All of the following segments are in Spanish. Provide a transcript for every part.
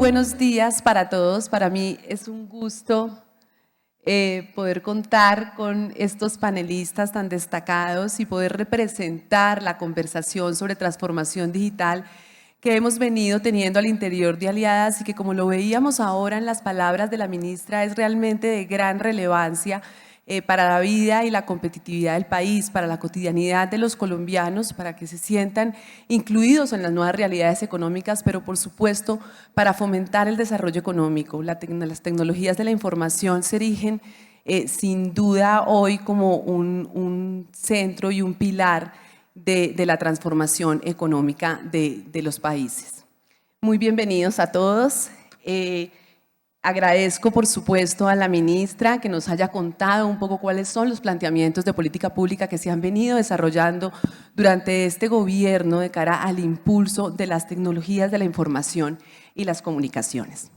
buenos días para todos. Para mí es un gusto poder contar con estos panelistas tan destacados y poder representar la conversación sobre transformación digital que hemos venido teniendo al interior de Aliadas y que, como lo veíamos ahora en las palabras de la ministra, es realmente de gran relevancia para la vida y la competitividad del país, para la cotidianidad de los colombianos, para que se sientan incluidos en las nuevas realidades económicas, pero por supuesto para fomentar el desarrollo económico. Las tecnologías de la información se erigen sin duda hoy como un centro y un pilar de la transformación económica de los países. Muy bienvenidos a todos. Agradezco, por supuesto, a la ministra que nos haya contado un poco cuáles son los planteamientos de política pública que se han venido desarrollando durante este gobierno de cara al impulso de las tecnologías de la información y las comunicaciones.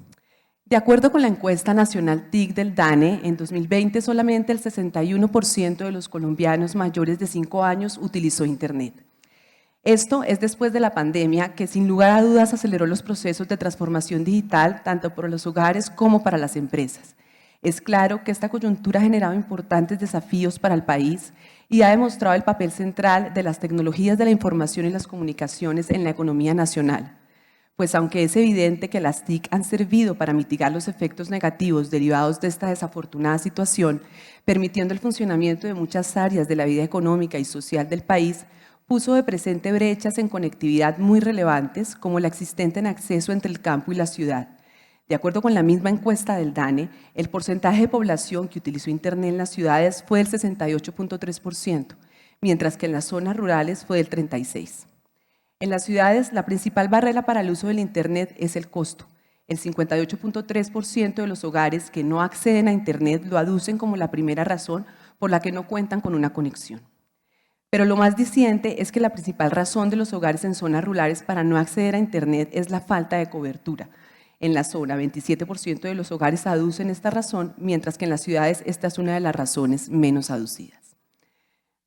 De acuerdo con la encuesta nacional TIC del DANE, en 2020 solamente el 61% de los colombianos mayores de 5 años utilizó Internet. Esto es después de la pandemia que sin lugar a dudas aceleró los procesos de transformación digital tanto por los hogares como para las empresas. Es claro que esta coyuntura ha generado importantes desafíos para el país y ha demostrado el papel central de las tecnologías de la información y las comunicaciones en la economía nacional. Pues aunque es evidente que las TIC han servido para mitigar los efectos negativos derivados de esta desafortunada situación, permitiendo el funcionamiento de muchas áreas de la vida económica y social del país, puso de presente brechas en conectividad muy relevantes, como la existente en acceso entre el campo y la ciudad. De acuerdo con la misma encuesta del DANE, el porcentaje de población que utilizó Internet en las ciudades fue del 68.3%, mientras que en las zonas rurales fue del 36%. En las ciudades, la principal barrera para el uso del Internet es el costo. El 58.3% de los hogares que no acceden a Internet lo aducen como la primera razón por la que no cuentan con una conexión. Pero lo más diciente es que la principal razón de los hogares en zonas rurales para no acceder a Internet es la falta de cobertura. En la zona, 27% de los hogares aducen esta razón, mientras que en las ciudades esta es una de las razones menos aducidas.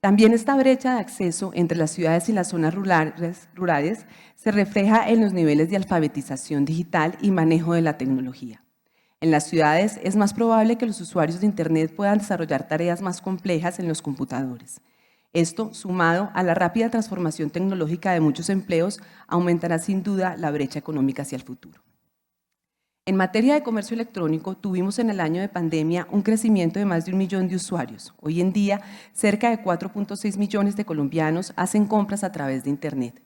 También esta brecha de acceso entre las ciudades y las zonas rurales se refleja en los niveles de alfabetización digital y manejo de la tecnología. En las ciudades es más probable que los usuarios de Internet puedan desarrollar tareas más complejas en los computadores. Esto, sumado a la rápida transformación tecnológica de muchos empleos, aumentará sin duda la brecha económica hacia el futuro. En materia de comercio electrónico, tuvimos en el año de pandemia un crecimiento de más de 1 millón de usuarios. Hoy en día, cerca de 4.6 millones de colombianos hacen compras a través de Internet.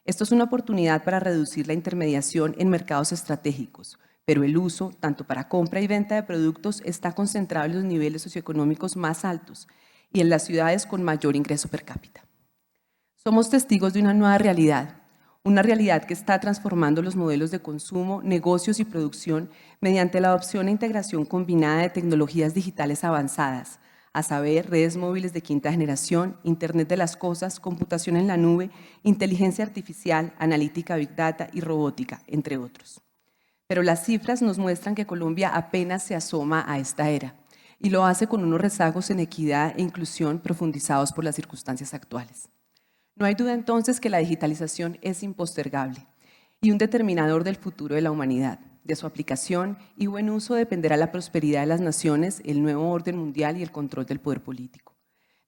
Esto es una oportunidad para reducir la intermediación en mercados estratégicos, pero el uso, tanto para compra y venta de productos, está concentrado en los niveles socioeconómicos más altos y en las ciudades con mayor ingreso per cápita. Somos testigos de una nueva realidad, una realidad que está transformando los modelos de consumo, negocios y producción mediante la adopción e integración combinada de tecnologías digitales avanzadas, a saber, redes móviles de quinta generación, Internet de las cosas, computación en la nube, inteligencia artificial, analítica Big Data y robótica, entre otros. Pero las cifras nos muestran que Colombia apenas se asoma a esta era y lo hace con unos rezagos en equidad e inclusión profundizados por las circunstancias actuales. No hay duda entonces que la digitalización es impostergable y un determinador del futuro de la humanidad. De su aplicación y buen uso dependerá la prosperidad de las naciones, el nuevo orden mundial y el control del poder político.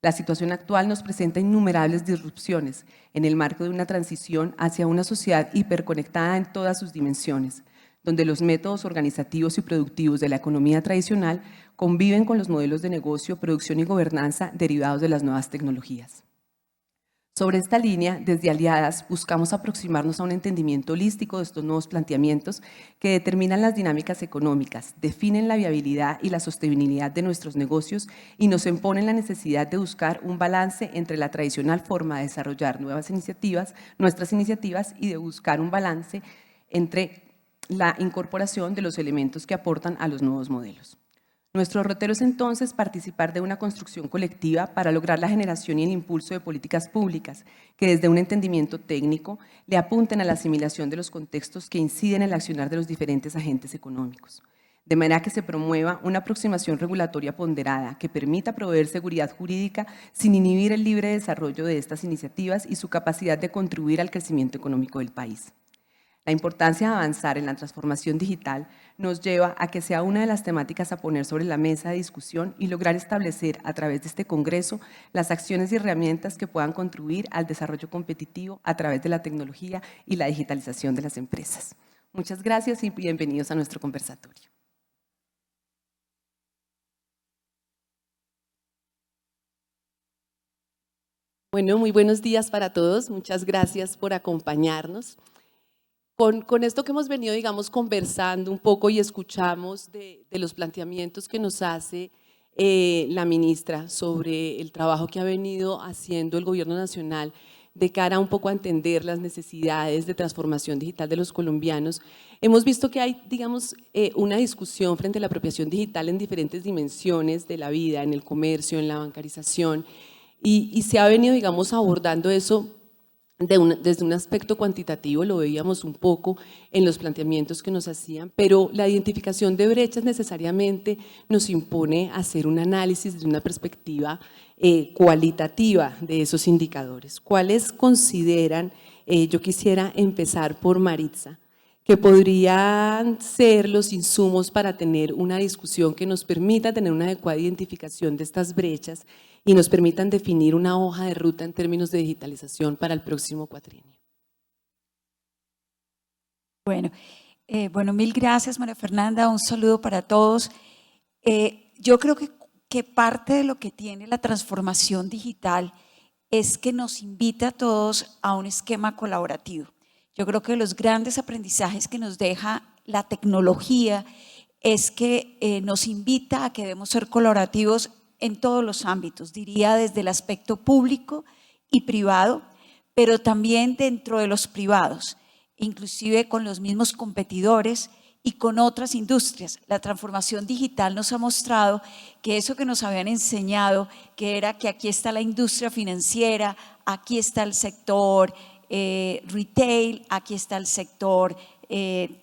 La situación actual nos presenta innumerables disrupciones en el marco de una transición hacia una sociedad hiperconectada en todas sus dimensiones, donde los métodos organizativos y productivos de la economía tradicional conviven con los modelos de negocio, producción y gobernanza derivados de las nuevas tecnologías. Sobre esta línea, desde Aliadas, buscamos aproximarnos a un entendimiento holístico de estos nuevos planteamientos que determinan las dinámicas económicas, definen la viabilidad y la sostenibilidad de nuestros negocios y nos imponen la necesidad de buscar un balance entre la tradicional forma de desarrollar nuestras iniciativas y de buscar un balance entre la incorporación de los elementos que aportan a los nuevos modelos. Nuestro derrotero es entonces participar de una construcción colectiva para lograr la generación y el impulso de políticas públicas que desde un entendimiento técnico le apunten a la asimilación de los contextos que inciden en el accionar de los diferentes agentes económicos, de manera que se promueva una aproximación regulatoria ponderada que permita proveer seguridad jurídica sin inhibir el libre desarrollo de estas iniciativas y su capacidad de contribuir al crecimiento económico del país. La importancia de avanzar en la transformación digital nos lleva a que sea una de las temáticas a poner sobre la mesa de discusión y lograr establecer a través de este Congreso las acciones y herramientas que puedan contribuir al desarrollo competitivo a través de la tecnología y la digitalización de las empresas. Muchas gracias y bienvenidos a nuestro conversatorio. Bueno, muy buenos días para todos. Muchas gracias por acompañarnos. Con esto que hemos venido, digamos, conversando un poco y escuchamos de los planteamientos que nos hace la ministra sobre el trabajo que ha venido haciendo el Gobierno Nacional de cara un poco a entender las necesidades de transformación digital de los colombianos, hemos visto que hay, digamos, una discusión frente a la apropiación digital en diferentes dimensiones de la vida, en el comercio, en la bancarización, y se ha venido, digamos, abordando eso desde un aspecto cuantitativo, lo veíamos un poco en los planteamientos que nos hacían, pero la identificación de brechas necesariamente nos impone hacer un análisis desde una perspectiva cualitativa de esos indicadores. ¿Cuáles consideran, yo quisiera empezar por Maritza, que podrían ser los insumos para tener una discusión que nos permita tener una adecuada identificación de estas brechas y nos permitan definir una hoja de ruta en términos de digitalización para el próximo cuatrienio? Bueno, mil gracias, María Fernanda, un saludo para todos. Yo creo que parte de lo que tiene la transformación digital es que nos invita a todos a un esquema colaborativo. Yo creo que los grandes aprendizajes que nos deja la tecnología es que nos invita a que debemos ser colaborativos en todos los ámbitos, diría desde el aspecto público y privado, pero también dentro de los privados, inclusive con los mismos competidores y con otras industrias. La transformación digital nos ha mostrado que eso que nos habían enseñado, que era que aquí está la industria financiera, aquí está el sector retail, aquí está el sector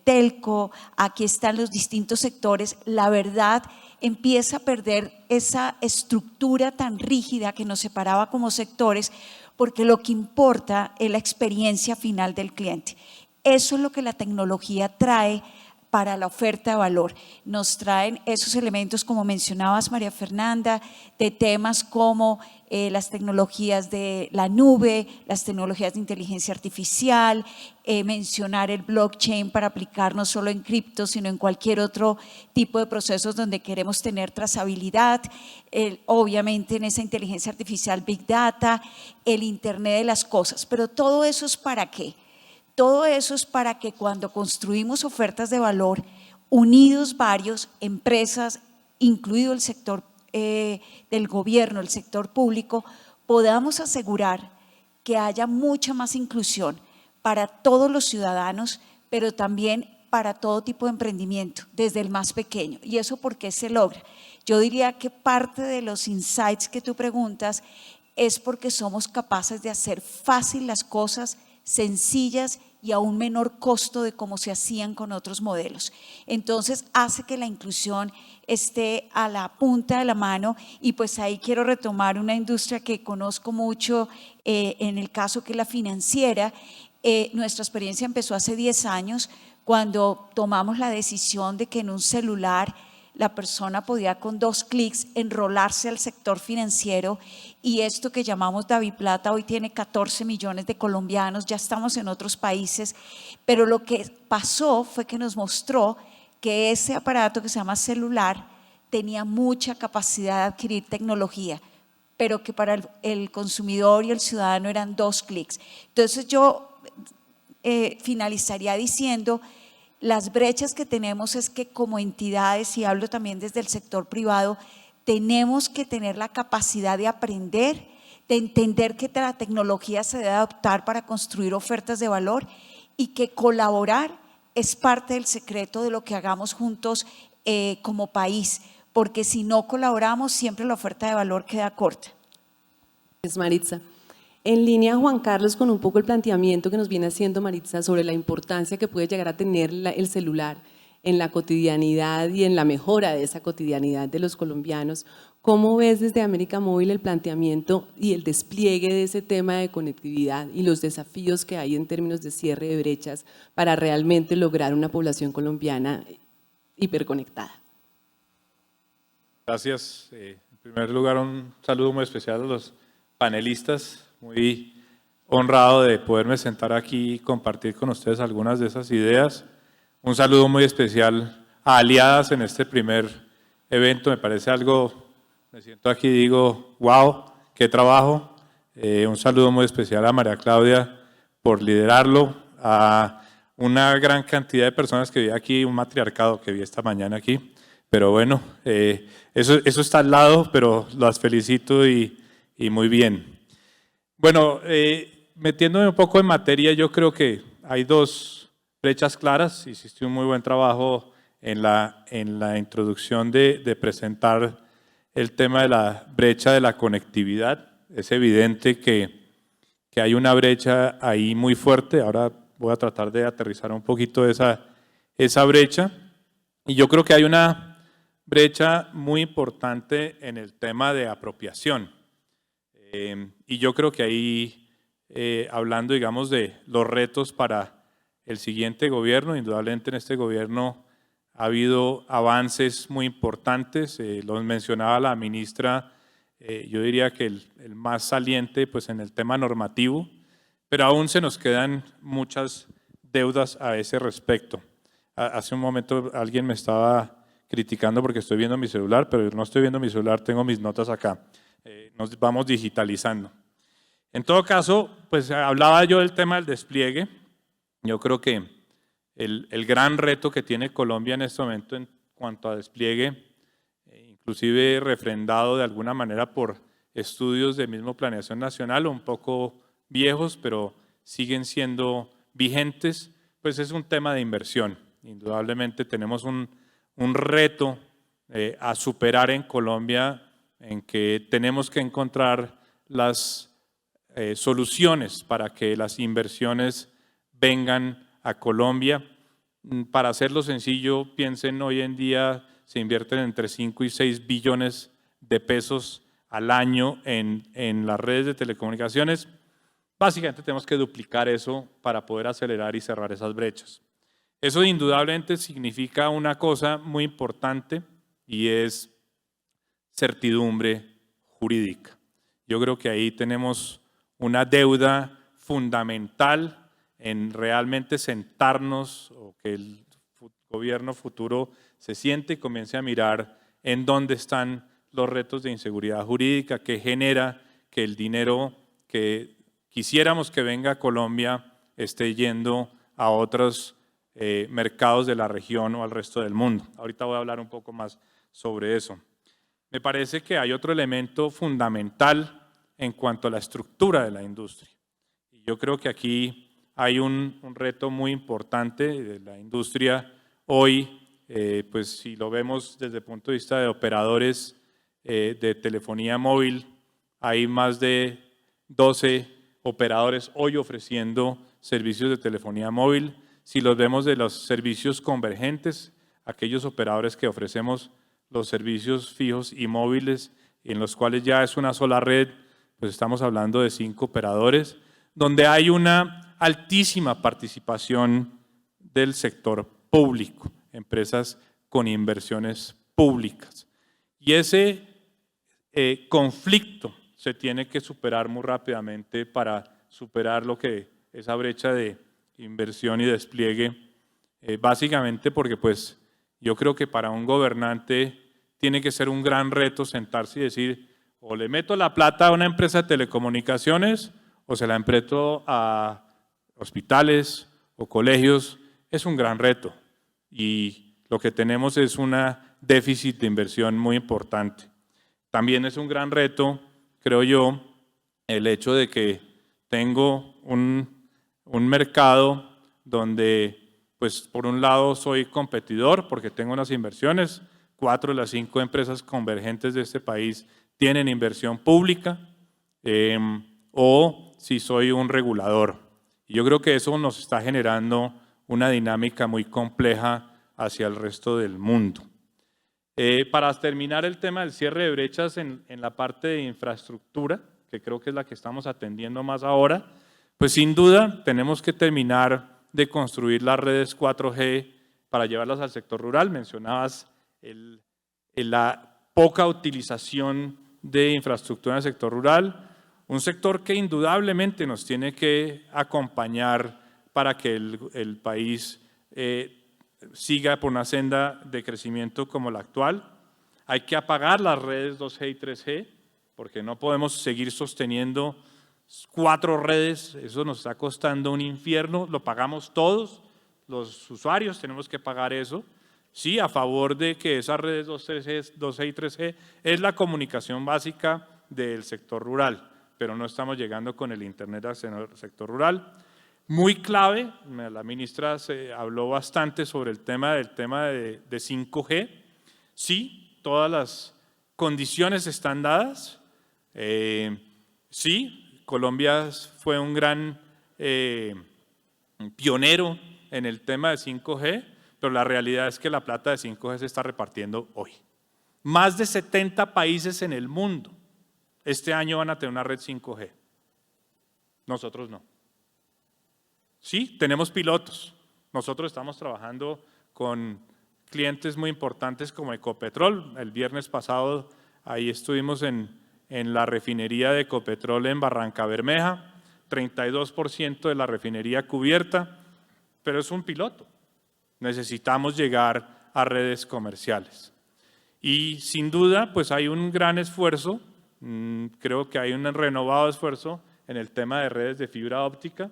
telco, aquí están los distintos sectores, la verdad empieza a perder esa estructura tan rígida que nos separaba como sectores, porque lo que importa es la experiencia final del cliente. Eso es lo que la tecnología trae para la oferta de valor. Nos traen esos elementos, como mencionabas, María Fernanda, de temas como las tecnologías de la nube, las tecnologías de inteligencia artificial, mencionar el blockchain para aplicar no solo en cripto, sino en cualquier otro tipo de procesos donde queremos tener trazabilidad, obviamente en esa inteligencia artificial, Big Data, el Internet de las cosas. Pero todo eso es ¿para qué? Todo eso es para que cuando construimos ofertas de valor, unidos varios, empresas, incluido el sector del gobierno, el sector público, podamos asegurar que haya mucha más inclusión para todos los ciudadanos, pero también para todo tipo de emprendimiento, desde el más pequeño. ¿Y eso por qué se logra? Yo diría que parte de los insights que tú preguntas es porque somos capaces de hacer fácil las cosas, sencillas y a un menor costo de cómo se hacían con otros modelos. Entonces hace que la inclusión esté a la punta de la mano, y pues ahí quiero retomar una industria que conozco mucho, en el caso que es la financiera. Nuestra experiencia empezó hace 10 años cuando tomamos la decisión de que en un celular la persona podía con 2 clics enrolarse al sector financiero, y esto que llamamos DaviPlata hoy tiene 14 millones de colombianos, ya estamos en otros países, pero lo que pasó fue que nos mostró que ese aparato que se llama celular tenía mucha capacidad de adquirir tecnología, pero que para el consumidor y el ciudadano eran 2 clics. Entonces yo finalizaría diciendo: las brechas que tenemos es que como entidades, y hablo también desde el sector privado, tenemos que tener la capacidad de aprender, de entender que la tecnología se debe adaptar para construir ofertas de valor, y que colaborar es parte del secreto de lo que hagamos juntos como país, porque si no colaboramos siempre la oferta de valor queda corta. Gracias, Maritza. En línea, Juan Carlos, con un poco el planteamiento que nos viene haciendo Maritza sobre la importancia que puede llegar a tener el celular en la cotidianidad y en la mejora de esa cotidianidad de los colombianos, ¿Cómo ves desde América Móvil el planteamiento y el despliegue de ese tema de conectividad y los desafíos que hay en términos de cierre de brechas para realmente lograr una población colombiana hiperconectada? Gracias. En primer lugar, un saludo muy especial a los panelistas. Muy honrado de poderme sentar aquí y compartir con ustedes algunas de esas ideas. Un saludo muy especial a aliadas en este primer evento. Me parece algo, me siento aquí y digo, wow, qué trabajo. Un saludo muy especial a María Claudia por liderarlo, a una gran cantidad de personas que vi aquí, un matriarcado que vi esta mañana aquí. Pero bueno, eso está al lado, pero las felicito y muy bien. Bueno, metiéndome un poco en materia, yo creo que hay dos brechas claras. Hiciste un muy buen trabajo en la introducción de presentar el tema de la brecha de la conectividad. Es evidente que hay una brecha ahí muy fuerte. Ahora voy a tratar de aterrizar un poquito esa brecha. Y yo creo que hay una brecha muy importante en el tema de apropiación. Y yo creo que ahí, hablando, digamos, de los retos para el siguiente gobierno, indudablemente en este gobierno ha habido avances muy importantes, los mencionaba la ministra, yo diría que el más saliente pues en el tema normativo, pero aún se nos quedan muchas deudas a ese respecto. Hace un momento alguien me estaba criticando porque estoy viendo mi celular, pero no estoy viendo mi celular, tengo mis notas acá. Nos vamos digitalizando. En todo caso, pues hablaba yo del tema del despliegue. Yo creo que el gran reto que tiene Colombia en este momento en cuanto a despliegue, inclusive refrendado de alguna manera por estudios de mismo Planeación Nacional, un poco viejos, pero siguen siendo vigentes, pues es un tema de inversión. Indudablemente tenemos un reto a superar en Colombia, en que tenemos que encontrar las soluciones para que las inversiones vengan a Colombia. Para hacerlo sencillo, piensen, hoy en día se invierten entre 5 y 6 billones de pesos al año en las redes de telecomunicaciones. Básicamente tenemos que duplicar eso para poder acelerar y cerrar esas brechas. Eso indudablemente significa una cosa muy importante y es certidumbre jurídica. Yo creo que ahí tenemos una deuda fundamental en realmente sentarnos o que el gobierno futuro se siente y comience a mirar en dónde están los retos de inseguridad jurídica que genera que el dinero que quisiéramos que venga a Colombia esté yendo a otros mercados de la región o al resto del mundo. Ahorita voy a hablar un poco más sobre eso. Me parece que hay otro elemento fundamental en cuanto a la estructura de la industria. Y yo creo que aquí hay un reto muy importante de la industria hoy, pues si lo vemos desde el punto de vista de operadores de telefonía móvil, hay más de 12 operadores hoy ofreciendo servicios de telefonía móvil. Si los vemos de los servicios convergentes, aquellos operadores que ofrecemos los servicios fijos y móviles, en los cuales ya es una sola red, pues estamos hablando de 5 operadores, donde hay una altísima participación del sector público, empresas con inversiones públicas. Y ese conflicto se tiene que superar muy rápidamente para superar lo que esa brecha de inversión y despliegue, básicamente porque pues yo creo que para un gobernante tiene que ser un gran reto sentarse y decir, o le meto la plata a una empresa de telecomunicaciones o se la meto a hospitales o colegios. Es un gran reto y lo que tenemos es un déficit de inversión muy importante. También es un gran reto, creo yo, el hecho de que tengo un mercado donde, pues por un lado soy competidor porque tengo unas inversiones, 4 de las 5 empresas convergentes de este país tienen inversión pública, o si soy un regulador. Y yo creo que eso nos está generando una dinámica muy compleja hacia el resto del mundo. Para terminar el tema del cierre de brechas en la parte de infraestructura, que creo que es la que estamos atendiendo más ahora, pues sin duda tenemos que terminar de construir las redes 4G para llevarlas al sector rural. Mencionabas la poca utilización de infraestructura en el sector rural, un sector que indudablemente nos tiene que acompañar para que el país siga por una senda de crecimiento como la actual. Hay que apagar las redes 2G y 3G, porque no podemos seguir sosteniendo 4 redes, eso nos está costando un infierno, lo pagamos todos, los usuarios tenemos que pagar eso. Sí, a favor de que esas redes 2G y 3G es la comunicación básica del sector rural, pero no estamos llegando con el internet al sector rural. Muy clave, la ministra habló bastante sobre el tema de 5G. Sí, todas las condiciones están dadas. Sí, Colombia fue un gran pionero en el tema de 5G, pero la realidad es que la plata de 5G se está repartiendo hoy. Más de 70 países en el mundo este año van a tener una red 5G. Nosotros no. Sí, tenemos pilotos. Nosotros estamos trabajando con clientes muy importantes como Ecopetrol. El viernes pasado ahí estuvimos en la refinería de Ecopetrol en Barrancabermeja, 32% de la refinería cubierta, pero es un piloto. Necesitamos llegar a redes comerciales. Y sin duda, pues hay un gran esfuerzo, creo que hay un renovado esfuerzo en el tema de redes de fibra óptica,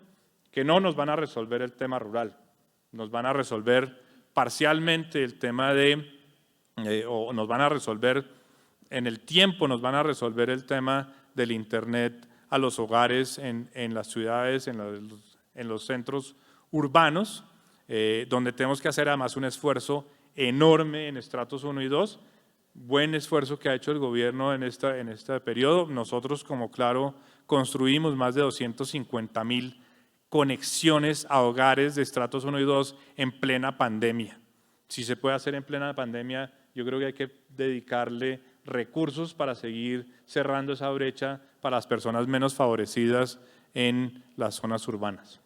que no nos van a resolver el tema rural, nos van a resolver parcialmente el tema o nos van a resolver en el tiempo, nos van a resolver el tema del internet a los hogares en las ciudades, en los centros urbanos, donde tenemos que hacer además un esfuerzo enorme en estratos 1 y 2, buen esfuerzo que ha hecho el gobierno en este periodo. Nosotros como Claro construimos más de 250.000 conexiones a hogares de estratos 1 y 2 en plena pandemia. Si se puede hacer en plena pandemia, yo creo que hay que dedicarle recursos para seguir cerrando esa brecha para las personas menos favorecidas en las zonas urbanas.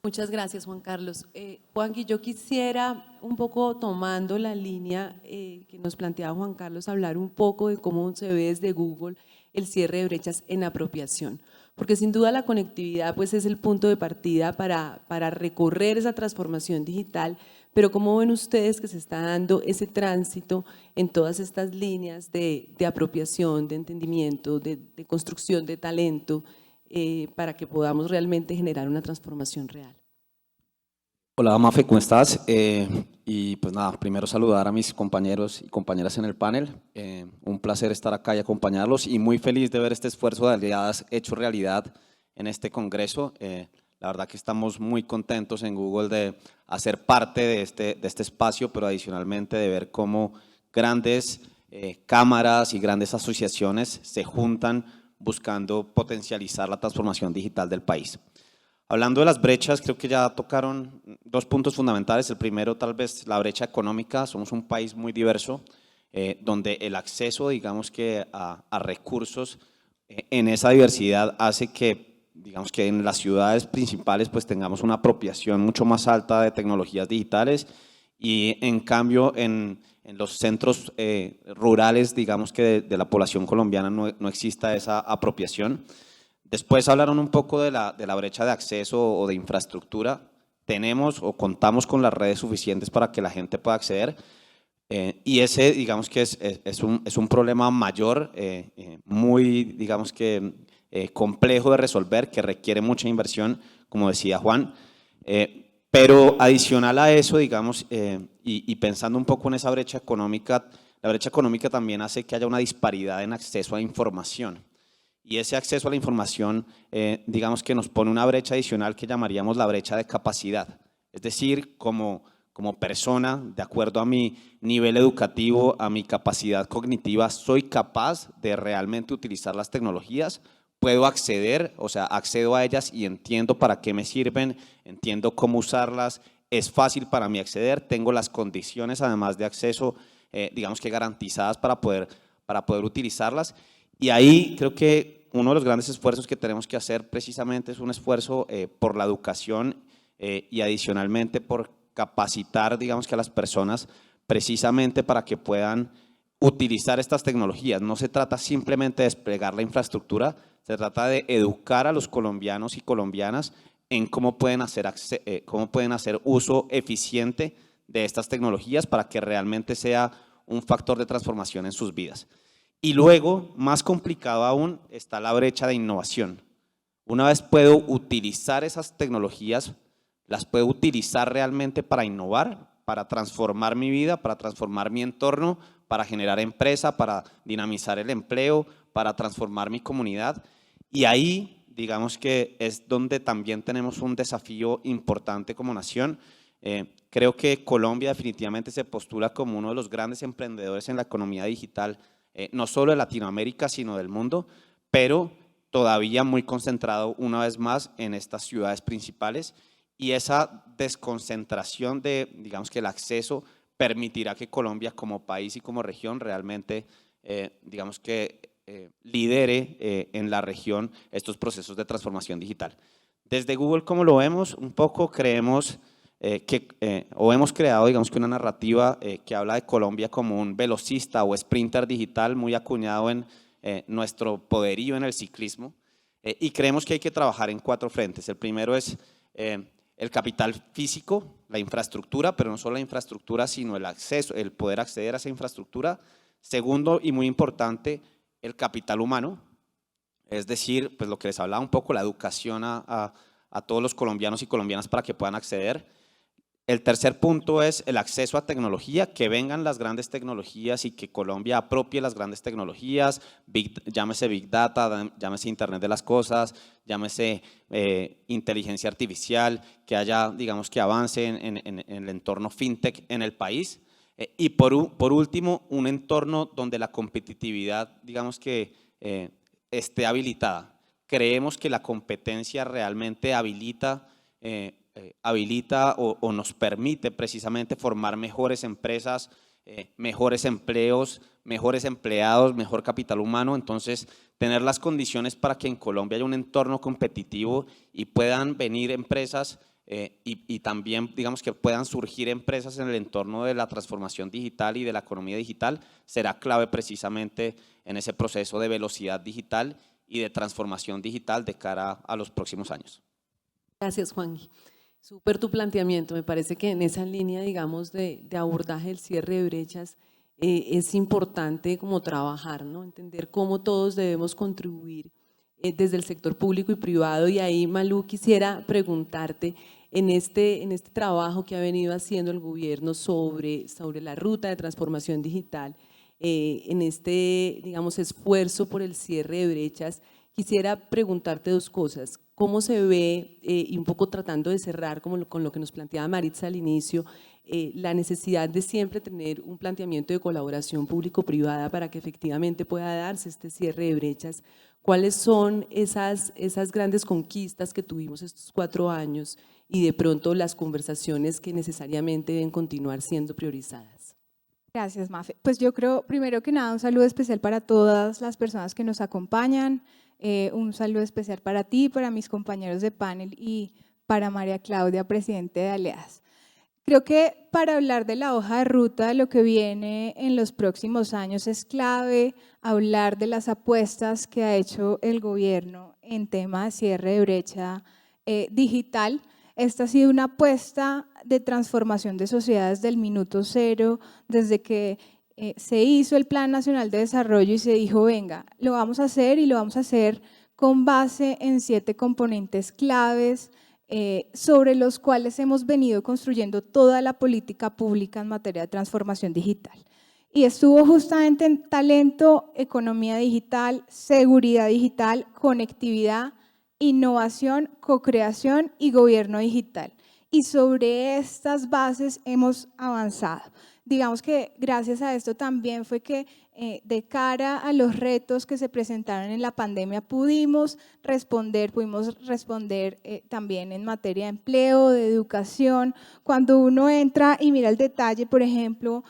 Muchas gracias, Juan Carlos. Juanqui, yo quisiera, un poco tomando la línea que nos planteaba Juan Carlos, hablar un poco de cómo se ve desde Google el cierre de brechas en apropiación, porque sin duda la conectividad pues, es el punto de partida para recorrer esa transformación digital, pero ¿cómo ven ustedes que se está dando ese tránsito en todas estas líneas de apropiación, de entendimiento, de construcción de talento, para que podamos realmente generar una transformación real? Hola Mafe, ¿cómo estás? Y pues nada, primero saludar a mis compañeros y compañeras en el panel. Un placer estar acá y acompañarlos y muy feliz de ver este esfuerzo de aliadas hecho realidad en este congreso. La verdad que estamos muy contentos en Google de hacer parte de este espacio, pero adicionalmente de ver cómo grandes cámaras y grandes asociaciones se juntan buscando potencializar la transformación digital del país. Hablando de las brechas, creo que ya tocaron 2 puntos fundamentales. El primero, tal vez, la brecha económica. Somos un país muy diverso, donde el acceso, digamos que a recursos en esa diversidad hace que, digamos que en las ciudades principales pues tengamos una apropiación mucho más alta de tecnologías digitales y en cambio en los centros rurales, digamos que de la población colombiana no exista esa apropiación. Después hablaron un poco de la brecha de acceso o de infraestructura. Tenemos o contamos con las redes suficientes para que la gente pueda acceder y ese, digamos que es un problema mayor, muy, digamos que complejo de resolver, que requiere mucha inversión, como decía Juan. Pero adicional a eso, digamos, y pensando un poco en esa brecha económica, la brecha económica también hace que haya una disparidad en acceso a información. Y ese acceso a la información, digamos que nos pone una brecha adicional que llamaríamos la brecha de capacidad. Es decir, como persona, de acuerdo a mi nivel educativo, a mi capacidad cognitiva, soy capaz de realmente utilizar las tecnologías, puedo acceder, o sea, accedo a ellas y entiendo para qué me sirven, entiendo cómo usarlas, es fácil para mí acceder, tengo las condiciones además de acceso digamos que garantizadas para poder utilizarlas. Y ahí creo que uno de los grandes esfuerzos que tenemos que hacer precisamente es un esfuerzo por la educación y adicionalmente por capacitar, digamos que a las personas precisamente para que puedan utilizar estas tecnologías. No se trata simplemente de desplegar la infraestructura, se trata de educar a los colombianos y colombianas en cómo pueden hacer uso eficiente de estas tecnologías para que realmente sea un factor de transformación en sus vidas. Y luego, más complicado aún, está la brecha de innovación. Una vez puedo utilizar esas tecnologías, las puedo utilizar realmente para innovar, para transformar mi vida, para transformar mi entorno, para generar empresa, para dinamizar el empleo, para transformar mi comunidad. Y ahí, digamos que es donde también tenemos un desafío importante como nación. Creo que Colombia definitivamente se postula como uno de los grandes emprendedores en la economía digital, no solo de Latinoamérica, sino del mundo, pero todavía muy concentrado una vez más en estas ciudades principales, y esa desconcentración de, digamos que el acceso permitirá que Colombia como país y como región realmente, digamos que lidere en la región estos procesos de transformación digital. Desde Google, ¿cómo lo vemos? Un poco creemos o hemos creado, digamos que una narrativa que habla de Colombia como un velocista o sprinter digital muy acuñado en nuestro poderío en el ciclismo, y creemos que hay que trabajar en 4 frentes. El primero es el capital físico, la infraestructura, pero no solo la infraestructura, sino el acceso, el poder acceder a esa infraestructura. Segundo, y muy importante, el capital humano, es decir, pues lo que les hablaba un poco, la educación a todos los colombianos y colombianas para que puedan acceder. El tercer punto es el acceso a tecnología, que vengan las grandes tecnologías y que Colombia apropie las grandes tecnologías, llámese Big Data, llámese Internet de las Cosas, llámese inteligencia artificial, que haya, digamos que avance en el entorno fintech en el país. Y por último, un entorno donde la competitividad, digamos que esté habilitada. Creemos que la competencia realmente habilita o nos permite precisamente formar mejores empresas, mejores empleos, mejores empleados, mejor capital humano. Entonces, tener las condiciones para que en Colombia haya un entorno competitivo y puedan venir empresas y también, digamos, que puedan surgir empresas en el entorno de la transformación digital y de la economía digital, será clave precisamente en ese proceso de velocidad digital y de transformación digital de cara a los próximos años. Gracias, Juan. Súper tu planteamiento. Me parece que en esa línea, digamos, de abordaje del cierre de brechas es importante como trabajar, ¿no? Entender cómo todos debemos contribuir desde el sector público y privado. Y ahí, Malú, quisiera preguntarte, en este trabajo que ha venido haciendo el gobierno sobre la ruta de transformación digital, en este, digamos, esfuerzo por el cierre de brechas, quisiera preguntarte 2 cosas. ¿Cómo se ve, y un poco tratando de cerrar con lo que nos planteaba Maritza al inicio, la necesidad de siempre tener un planteamiento de colaboración público-privada para que efectivamente pueda darse este cierre de brechas? ¿Cuáles son esas grandes conquistas que tuvimos estos 4 años y de pronto las conversaciones que necesariamente deben continuar siendo priorizadas? Gracias, Mafe. Pues yo creo, primero que nada, un saludo especial para todas las personas que nos acompañan, un saludo especial para ti, para mis compañeros de panel y para María Claudia, presidente de Aliadas. Creo que para hablar de la hoja de ruta de lo que viene en los próximos años es clave hablar de las apuestas que ha hecho el gobierno en tema de cierre de brecha digital. Esta ha sido una apuesta de transformación de sociedades del minuto cero, desde que se hizo el Plan Nacional de Desarrollo y se dijo, venga, lo vamos a hacer y lo vamos a hacer con base en 7 componentes claves sobre los cuales hemos venido construyendo toda la política pública en materia de transformación digital. Y estuvo justamente en talento, economía digital, seguridad digital, conectividad, innovación, co-creación y gobierno digital. Y sobre estas bases hemos avanzado. Digamos que gracias a esto también fue que de cara a los retos que se presentaron en la pandemia pudimos responder también en materia de empleo, de educación. Cuando uno entra y mira el detalle, por ejemplo,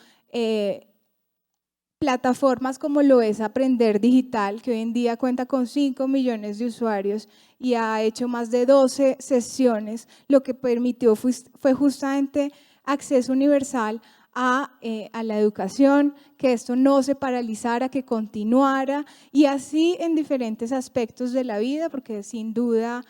plataformas como lo es Aprender Digital, que hoy en día cuenta con 5 millones de usuarios y ha hecho más de 12 sesiones, lo que permitió fue justamente acceso universal a la educación, que esto no se paralizara, que continuara, y así en diferentes aspectos de la vida, porque sin duda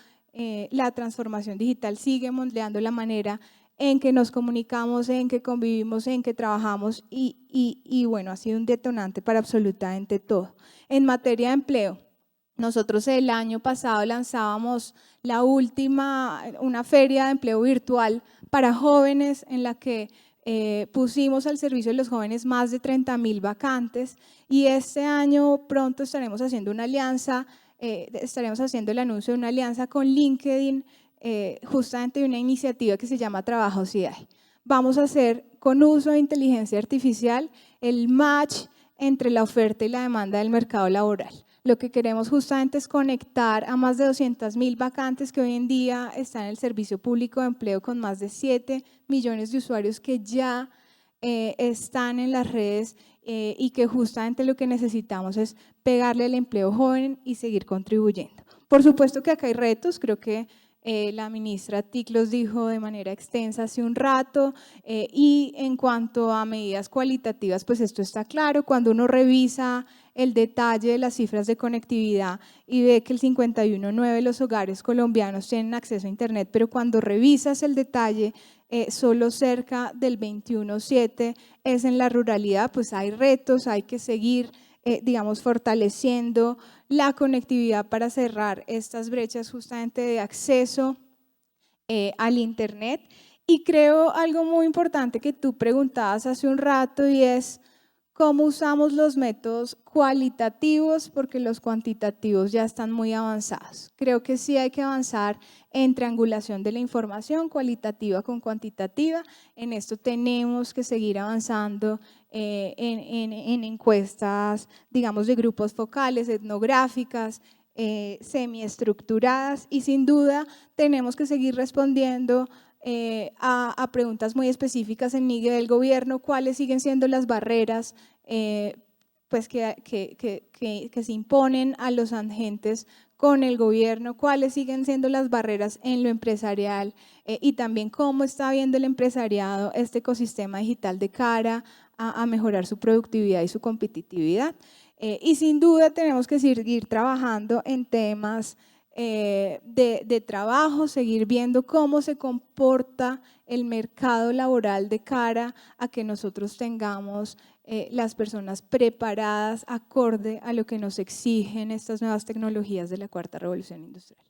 la transformación digital sigue moldeando la manera en que nos comunicamos, en que convivimos, en que trabajamos y bueno, ha sido un detonante para absolutamente todo. En materia de empleo, nosotros el año pasado lanzábamos una feria de empleo virtual para jóvenes en la que pusimos al servicio de los jóvenes más de 30.000 vacantes y este año pronto estaremos haciendo una alianza, estaremos haciendo el anuncio de una alianza con LinkedIn, justamente de una iniciativa que se llama Trabajos CIDAE. Vamos a hacer con uso de inteligencia artificial el match entre la oferta y la demanda del mercado laboral. Lo que queremos justamente es conectar a más de 200.000 vacantes que hoy en día están en el servicio público de empleo con más de 7 millones de usuarios que ya están en las redes y que justamente lo que necesitamos es pegarle al empleo joven y seguir contribuyendo. Por supuesto que acá hay retos, creo que la ministra TIC los dijo de manera extensa hace un rato y en cuanto a medidas cualitativas, pues esto está claro. Cuando uno revisa el detalle de las cifras de conectividad y ve que el 51,9% de los hogares colombianos tienen acceso a internet, pero cuando revisas el detalle, solo cerca del 21,7% es en la ruralidad, pues hay retos, hay que seguir digamos, fortaleciendo la conectividad para cerrar estas brechas justamente de acceso al internet. Y creo algo muy importante que tú preguntabas hace un rato y es cómo usamos los métodos cualitativos porque los cuantitativos ya están muy avanzados. Creo que sí hay que avanzar en triangulación de la información cualitativa con cuantitativa. En esto tenemos que seguir avanzando en encuestas, digamos, de grupos focales, etnográficas, semiestructuradas y sin duda tenemos que seguir respondiendo a preguntas muy específicas en nivel del gobierno, cuáles siguen siendo las barreras pues que se imponen a los agentes con el gobierno, cuáles siguen siendo las barreras en lo empresarial y también cómo está viendo el empresariado este ecosistema digital de cara a mejorar su productividad y su competitividad. Y sin duda tenemos que seguir trabajando en temas de trabajo, seguir viendo cómo se comporta el mercado laboral de cara a que nosotros tengamos las personas preparadas acorde a lo que nos exigen estas nuevas tecnologías de la cuarta revolución industrial.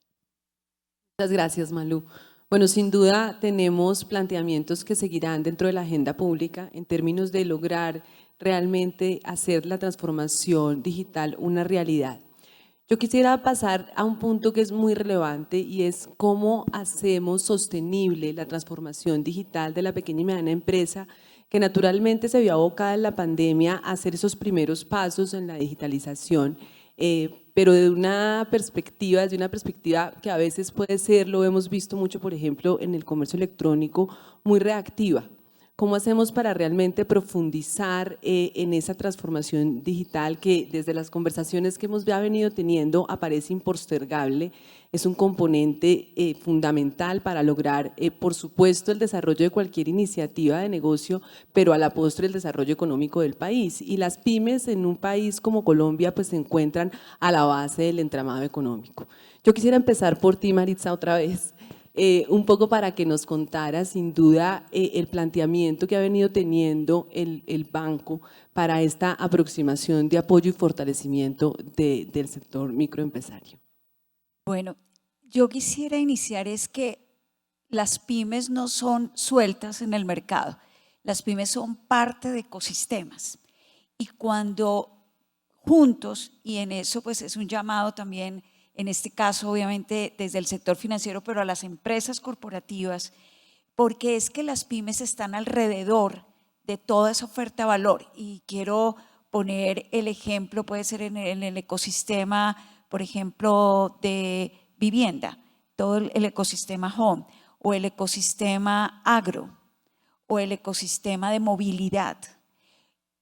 Muchas gracias, Malú. Bueno, sin duda tenemos planteamientos que seguirán dentro de la agenda pública en términos de lograr realmente hacer la transformación digital una realidad. Yo quisiera pasar a un punto que es muy relevante y es cómo hacemos sostenible la transformación digital de la pequeña y mediana empresa que naturalmente se vio abocada en la pandemia a hacer esos primeros pasos en la digitalización, pero desde una perspectiva que a veces puede ser, lo hemos visto mucho, por ejemplo, en el comercio electrónico, muy reactiva. ¿Cómo hacemos para realmente profundizar en esa transformación digital que desde las conversaciones que hemos venido teniendo aparece impostergable? Es un componente fundamental para lograr, por supuesto, el desarrollo de cualquier iniciativa de negocio, pero a la postre el desarrollo económico del país. Y las pymes en un país como Colombia pues se encuentran a la base del entramado económico. Yo quisiera empezar por ti, Maritza, otra vez. Un poco para que nos contara sin duda el planteamiento que ha venido teniendo el banco para esta aproximación de apoyo y fortalecimiento del sector microempresario. Bueno, yo quisiera iniciar es que las pymes no son sueltas en el mercado, las pymes son parte de ecosistemas y cuando juntos, y en eso pues es un llamado también, en este caso obviamente desde el sector financiero, pero a las empresas corporativas, porque es que las pymes están alrededor de toda esa oferta de valor y quiero poner el ejemplo, puede ser en el ecosistema, por ejemplo, de vivienda, todo el ecosistema home o el ecosistema agro o el ecosistema de movilidad.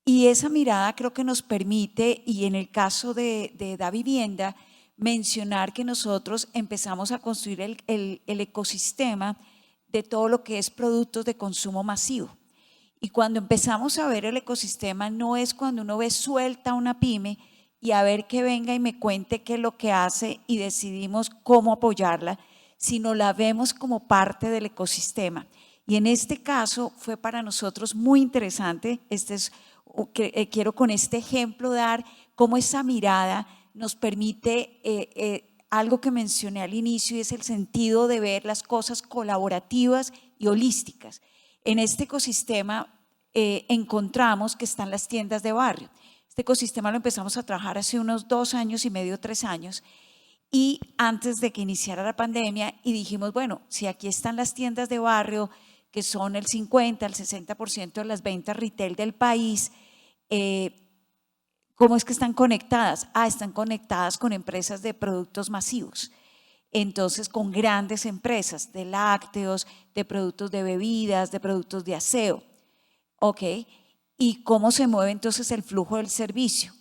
Y esa mirada creo que nos permite, y en el caso de Davivienda, mencionar que nosotros empezamos a construir el ecosistema de todo lo que es productos de consumo masivo. Y cuando empezamos a ver el ecosistema, no es cuando uno ve suelta una pyme y a ver que venga y me cuente qué es lo que hace y decidimos cómo apoyarla, sino la vemos como parte del ecosistema. Y en este caso fue para nosotros muy interesante, quiero con este ejemplo dar cómo esa mirada nos permite algo que mencioné al inicio, y es el sentido de ver las cosas colaborativas y holísticas. En este ecosistema encontramos que están las tiendas de barrio. Este ecosistema lo empezamos a trabajar hace unos 2 años y medio, 3 años, y antes de que iniciara la pandemia, y dijimos, bueno, si aquí están las tiendas de barrio, que son el 50, el 60% de las ventas retail del país, ¿cómo es que están conectadas? Están conectadas con empresas de productos masivos. Entonces, con grandes empresas de lácteos, de productos de bebidas, de productos de aseo. ¿Ok? ¿Y cómo se mueve entonces el flujo del servicio?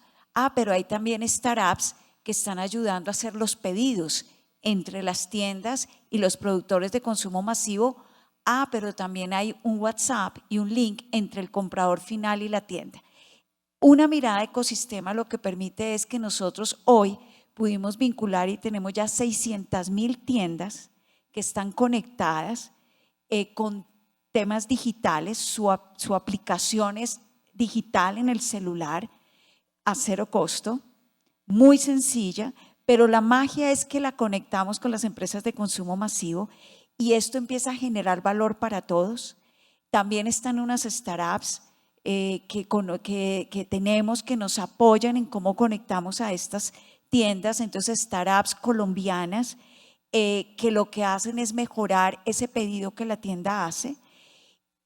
Pero hay también startups que están ayudando a hacer los pedidos entre las tiendas y los productores de consumo masivo. Pero también hay un WhatsApp y un link entre el comprador final y la tienda. Una mirada de ecosistema lo que permite es que nosotros hoy pudimos vincular y tenemos ya 600,000 tiendas que están conectadas con temas digitales. Su aplicación es digital en el celular a 0 costo, muy sencilla, pero la magia es que la conectamos con las empresas de consumo masivo y esto empieza a generar valor para todos. También están unas startups que tenemos que nos apoyan en cómo conectamos a estas tiendas, entonces startups colombianas que lo que hacen es mejorar ese pedido que la tienda hace,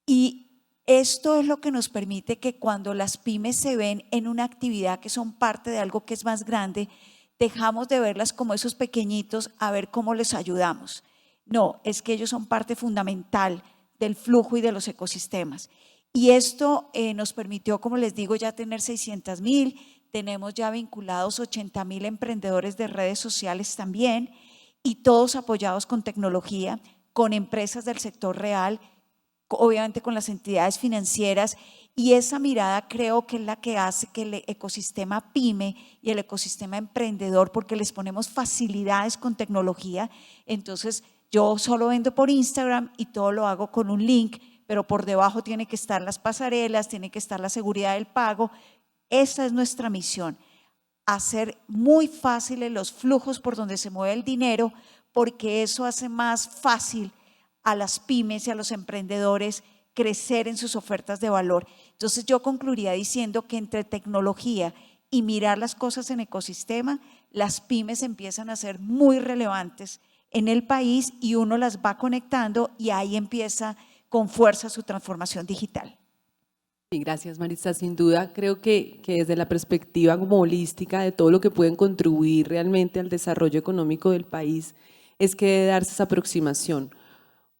y esto es lo que nos permite que cuando las pymes se ven en una actividad que son parte de algo que es más grande, dejamos de verlas como esos pequeñitos a ver cómo les ayudamos. No, es que ellos son parte fundamental del flujo y de los ecosistemas. Y esto nos permitió, como les digo, ya tener 600,000, tenemos ya vinculados 80,000 emprendedores de redes sociales también, y todos apoyados con tecnología, con empresas del sector real, obviamente con las entidades financieras, y esa mirada creo que es la que hace que el ecosistema pyme y el ecosistema emprendedor, porque les ponemos facilidades con tecnología, entonces yo solo vendo por Instagram y todo lo hago con un link, pero por debajo tiene que estar las pasarelas, tiene que estar la seguridad del pago. Esa es nuestra misión, hacer muy fáciles los flujos por donde se mueve el dinero, porque eso hace más fácil a las pymes y a los emprendedores crecer en sus ofertas de valor. Entonces yo concluiría diciendo que entre tecnología y mirar las cosas en ecosistema, las pymes empiezan a ser muy relevantes en el país y uno las va conectando y ahí empieza con fuerza su transformación digital. Sí, gracias, Maritza. Sin duda, creo que desde la perspectiva como holística de todo lo que pueden contribuir realmente al desarrollo económico del país, es que debe darse esa aproximación.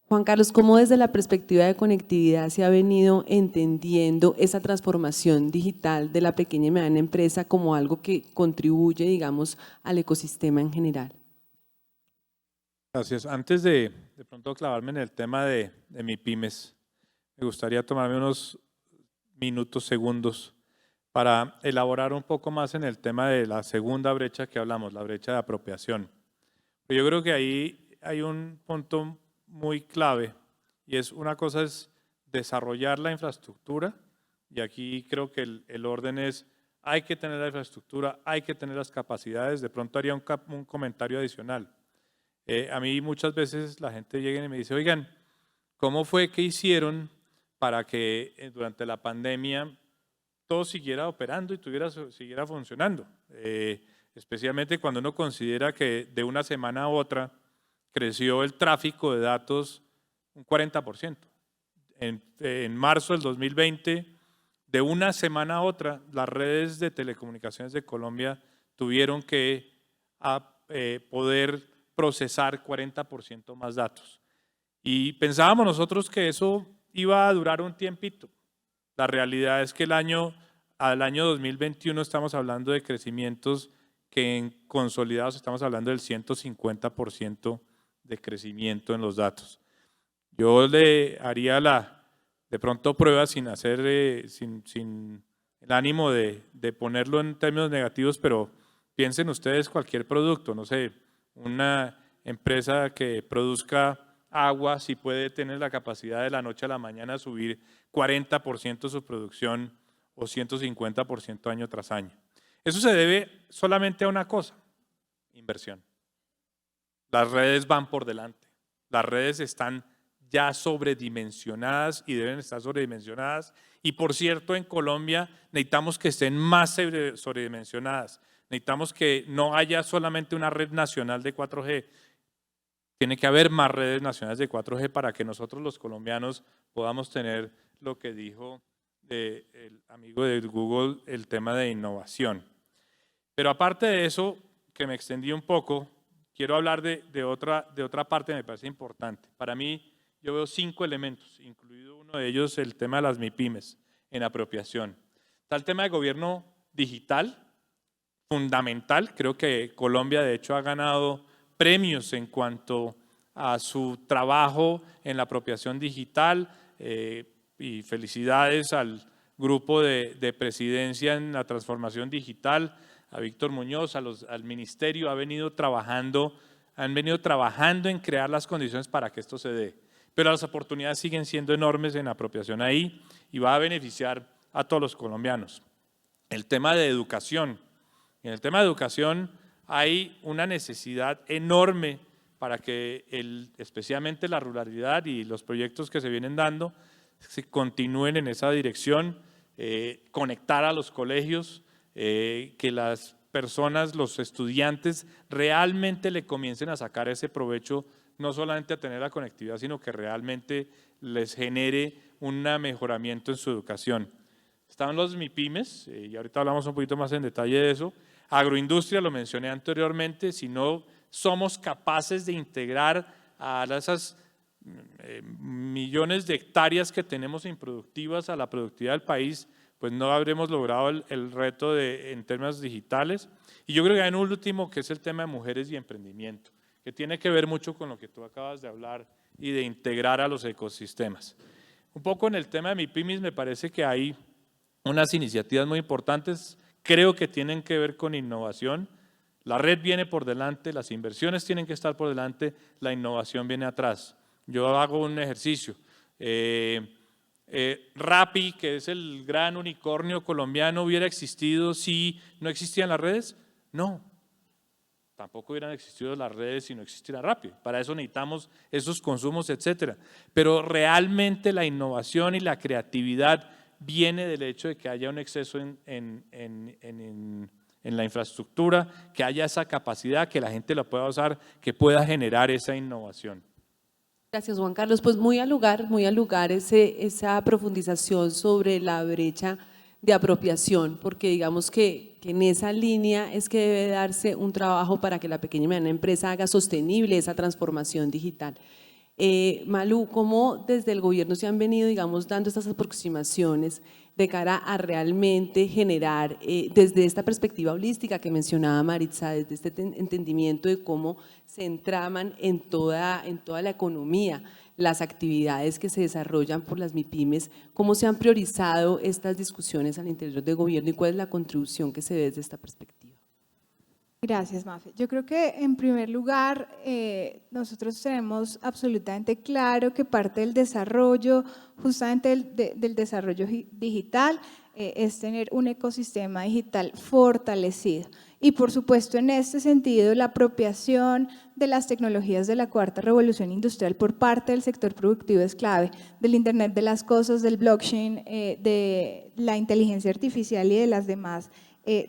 Juan Carlos, ¿cómo desde la perspectiva de conectividad se ha venido entendiendo esa transformación digital de la pequeña y mediana empresa como algo que contribuye, digamos, al ecosistema en general? Gracias. Antes de pronto clavarme en el tema de MIPYMES, me gustaría tomarme unos minutos, segundos, para elaborar un poco más en el tema de la segunda brecha que hablamos, la brecha de apropiación. Yo creo que ahí hay un punto muy clave, y es una cosa es desarrollar la infraestructura, y aquí creo que el orden es hay que tener la infraestructura, hay que tener las capacidades. De pronto haría un comentario adicional. A mí muchas veces la gente llega y me dice, oigan, ¿cómo fue que hicieron para que durante la pandemia todo siguiera operando y siguiera funcionando? Especialmente cuando uno considera que de una semana a otra creció el tráfico de datos un 40%. En marzo del 2020, de una semana a otra, las redes de telecomunicaciones de Colombia tuvieron que poder procesar 40% más datos. Y pensábamos nosotros que eso iba a durar un tiempito. La realidad es que el año al año 2021 estamos hablando de crecimientos que en consolidados estamos hablando del 150% de crecimiento en los datos. Yo le haría de pronto prueba sin hacer, sin el ánimo de ponerlo en términos negativos, pero piensen ustedes cualquier producto, no sé, una empresa que produzca agua, si puede tener la capacidad de la noche a la mañana subir 40% su producción o 150% año tras año. Eso se debe solamente a una cosa, inversión. Las redes van por delante, las redes están ya sobredimensionadas y deben estar sobredimensionadas. Y por cierto, en Colombia necesitamos que estén más sobredimensionadas. Necesitamos que no haya solamente una red nacional de 4G. Tiene que haber más redes nacionales de 4G para que nosotros los colombianos podamos tener lo que dijo el amigo de Google, el tema de innovación. Pero aparte de eso, que me extendí un poco, quiero hablar de otra parte que me parece importante. Para mí, yo veo 5 elementos, incluido uno de ellos el tema de las MIPYMES en apropiación. Está el tema de gobierno digital, fundamental. Creo que Colombia, de hecho, ha ganado premios en cuanto a su trabajo en la apropiación digital y felicidades al grupo de presidencia en la transformación digital, a Víctor Muñoz, al ministerio, han venido trabajando en crear las condiciones para que esto se dé. Pero las oportunidades siguen siendo enormes en apropiación ahí y va a beneficiar a todos los colombianos. El tema de educación. En el tema de educación hay una necesidad enorme para que especialmente la ruralidad y los proyectos que se vienen dando se continúen en esa dirección, conectar a los colegios, que las personas, los estudiantes realmente le comiencen a sacar ese provecho, no solamente a tener la conectividad, sino que realmente les genere un mejoramiento en su educación. Están los MIPYMES, y ahorita hablamos un poquito más en detalle de eso. Agroindustria, lo mencioné anteriormente, si no somos capaces de integrar a esas millones de hectáreas que tenemos improductivas a la productividad del país, pues no habremos logrado el reto en términos digitales. Y yo creo que hay un último que es el tema de mujeres y emprendimiento, que tiene que ver mucho con lo que tú acabas de hablar y de integrar a los ecosistemas. Un poco en el tema de MIPYMES me parece que hay unas iniciativas muy importantes, creo que tienen que ver con innovación. La red viene por delante, las inversiones tienen que estar por delante, la innovación viene atrás. Yo hago un ejercicio. Rappi, que es el gran unicornio colombiano, ¿hubiera existido si no existían las redes? No. Tampoco hubieran existido las redes si no existiera Rappi. Para eso necesitamos esos consumos, etcétera. Pero realmente la innovación y la creatividad viene del hecho de que haya un exceso en la infraestructura, que haya esa capacidad, que la gente la pueda usar, que pueda generar esa innovación. Gracias, Juan Carlos. Pues muy al lugar esa profundización sobre la brecha de apropiación, porque digamos que en esa línea es que debe darse un trabajo para que la pequeña y mediana empresa haga sostenible esa transformación digital. Malú, ¿cómo desde el gobierno se han venido, digamos, dando estas aproximaciones de cara a realmente generar, desde esta perspectiva holística que mencionaba Maritza, desde este entendimiento de cómo se entraman en toda la economía las actividades que se desarrollan por las MIPYMES, cómo se han priorizado estas discusiones al interior del gobierno y cuál es la contribución que se ve desde esta perspectiva? Gracias, Mafe. Yo creo que en primer lugar nosotros tenemos absolutamente claro que parte del desarrollo, justamente del desarrollo digital, es tener un ecosistema digital fortalecido. Y por supuesto en este sentido la apropiación de las tecnologías de la cuarta revolución industrial por parte del sector productivo es clave, del Internet de las cosas, del blockchain, de la inteligencia artificial y de las demás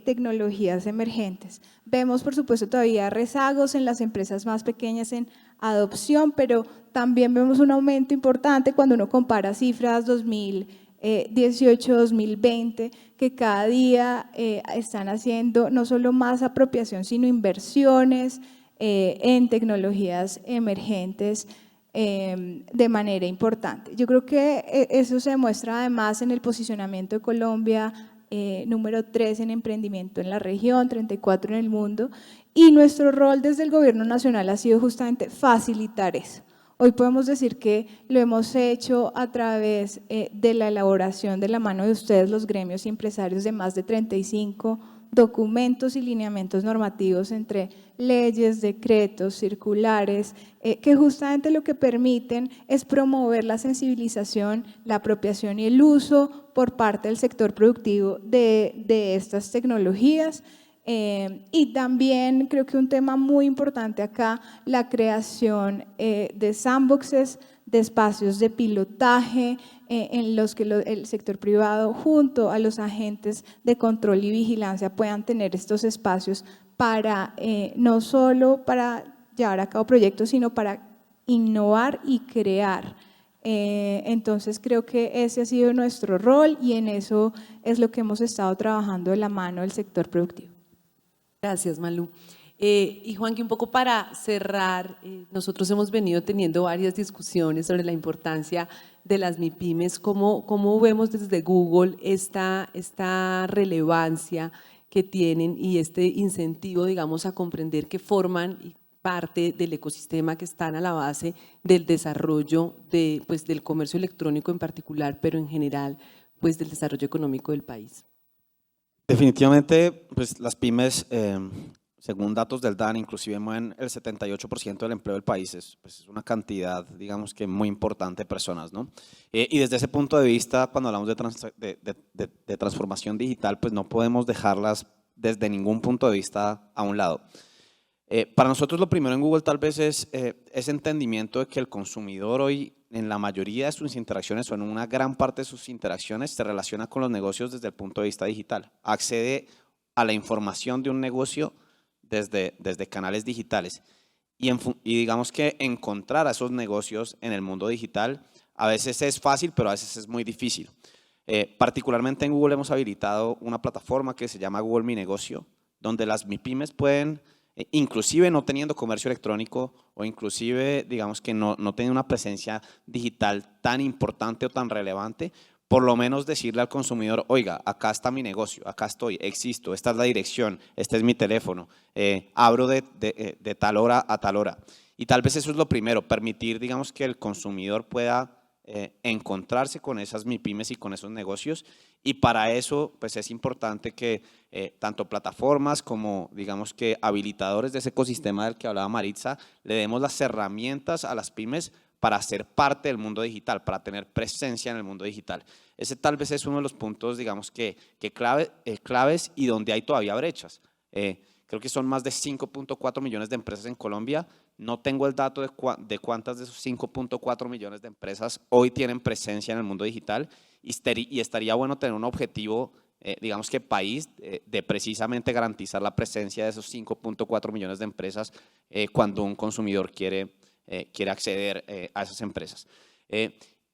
tecnologías emergentes. Vemos por supuesto todavía rezagos en las empresas más pequeñas en adopción, pero también vemos un aumento importante cuando uno compara cifras 2018-2020, que cada día están haciendo no solo más apropiación, sino inversiones en tecnologías emergentes de manera importante. Yo creo que eso se demuestra además en el posicionamiento de Colombia número 3 en emprendimiento en la región, 34 en el mundo, y nuestro rol desde el gobierno nacional ha sido justamente facilitar eso. Hoy podemos decir que lo hemos hecho a través de la elaboración de la mano de ustedes, los gremios y empresarios, de más de 35 documentos y lineamientos normativos entre leyes, decretos, circulares, que justamente lo que permiten es promover la sensibilización, la apropiación y el uso por parte del sector productivo de estas tecnologías. Y también creo que un tema muy importante acá, la creación de sandboxes, de espacios de pilotaje en los que el sector privado junto a los agentes de control y vigilancia puedan tener estos espacios para no solo para llevar a cabo proyectos, sino para innovar y crear. Entonces creo que ese ha sido nuestro rol y en eso es lo que hemos estado trabajando de la mano del sector productivo. Gracias, Malú. Y Juanqui, un poco para cerrar, nosotros hemos venido teniendo varias discusiones sobre la importancia de las MIPYMES. ¿Cómo vemos desde Google esta relevancia que tienen y este incentivo, digamos, a comprender que forman parte del ecosistema, que están a la base del desarrollo del comercio electrónico en particular, pero en general pues del desarrollo económico del país? Definitivamente, pues las pymes, según datos del DAN, inclusive mueven el 78% del empleo del país. Pues es una cantidad, digamos que muy importante de personas, ¿no? Y desde ese punto de vista, cuando hablamos de transformación digital, pues no podemos dejarlas desde ningún punto de vista a un lado. Para nosotros lo primero en Google tal vez es ese entendimiento de que el consumidor hoy en la mayoría de sus interacciones o en una gran parte de sus interacciones se relaciona con los negocios desde el punto de vista digital. Accede a la información de un negocio desde canales digitales y digamos que encontrar a esos negocios en el mundo digital a veces es fácil, pero a veces es muy difícil. Particularmente en Google hemos habilitado una plataforma que se llama Google Mi Negocio, donde las MIPYMES pueden, inclusive no teniendo comercio electrónico o inclusive digamos que no teniendo una presencia digital tan importante o tan relevante, por lo menos decirle al consumidor, oiga, acá está mi negocio, acá estoy, existo, esta es la dirección, este es mi teléfono, abro de tal hora a tal hora. Y tal vez eso es lo primero, permitir digamos que el consumidor pueda encontrarse con esas MIPYMES y con esos negocios, y para eso pues es importante que tanto plataformas como digamos que habilitadores de ese ecosistema del que hablaba Maritza le demos las herramientas a las pymes para ser parte del mundo digital, para tener presencia en el mundo digital. Ese tal vez es uno de los puntos digamos que claves y donde hay todavía brechas. Creo que son más de 5.4 millones de empresas en Colombia. No tengo el dato de cuántas de esos 5.4 millones de empresas hoy tienen presencia en el mundo digital y estaría bueno tener un objetivo, digamos que país, de precisamente garantizar la presencia de esos 5.4 millones de empresas cuando un consumidor quiere acceder a esas empresas.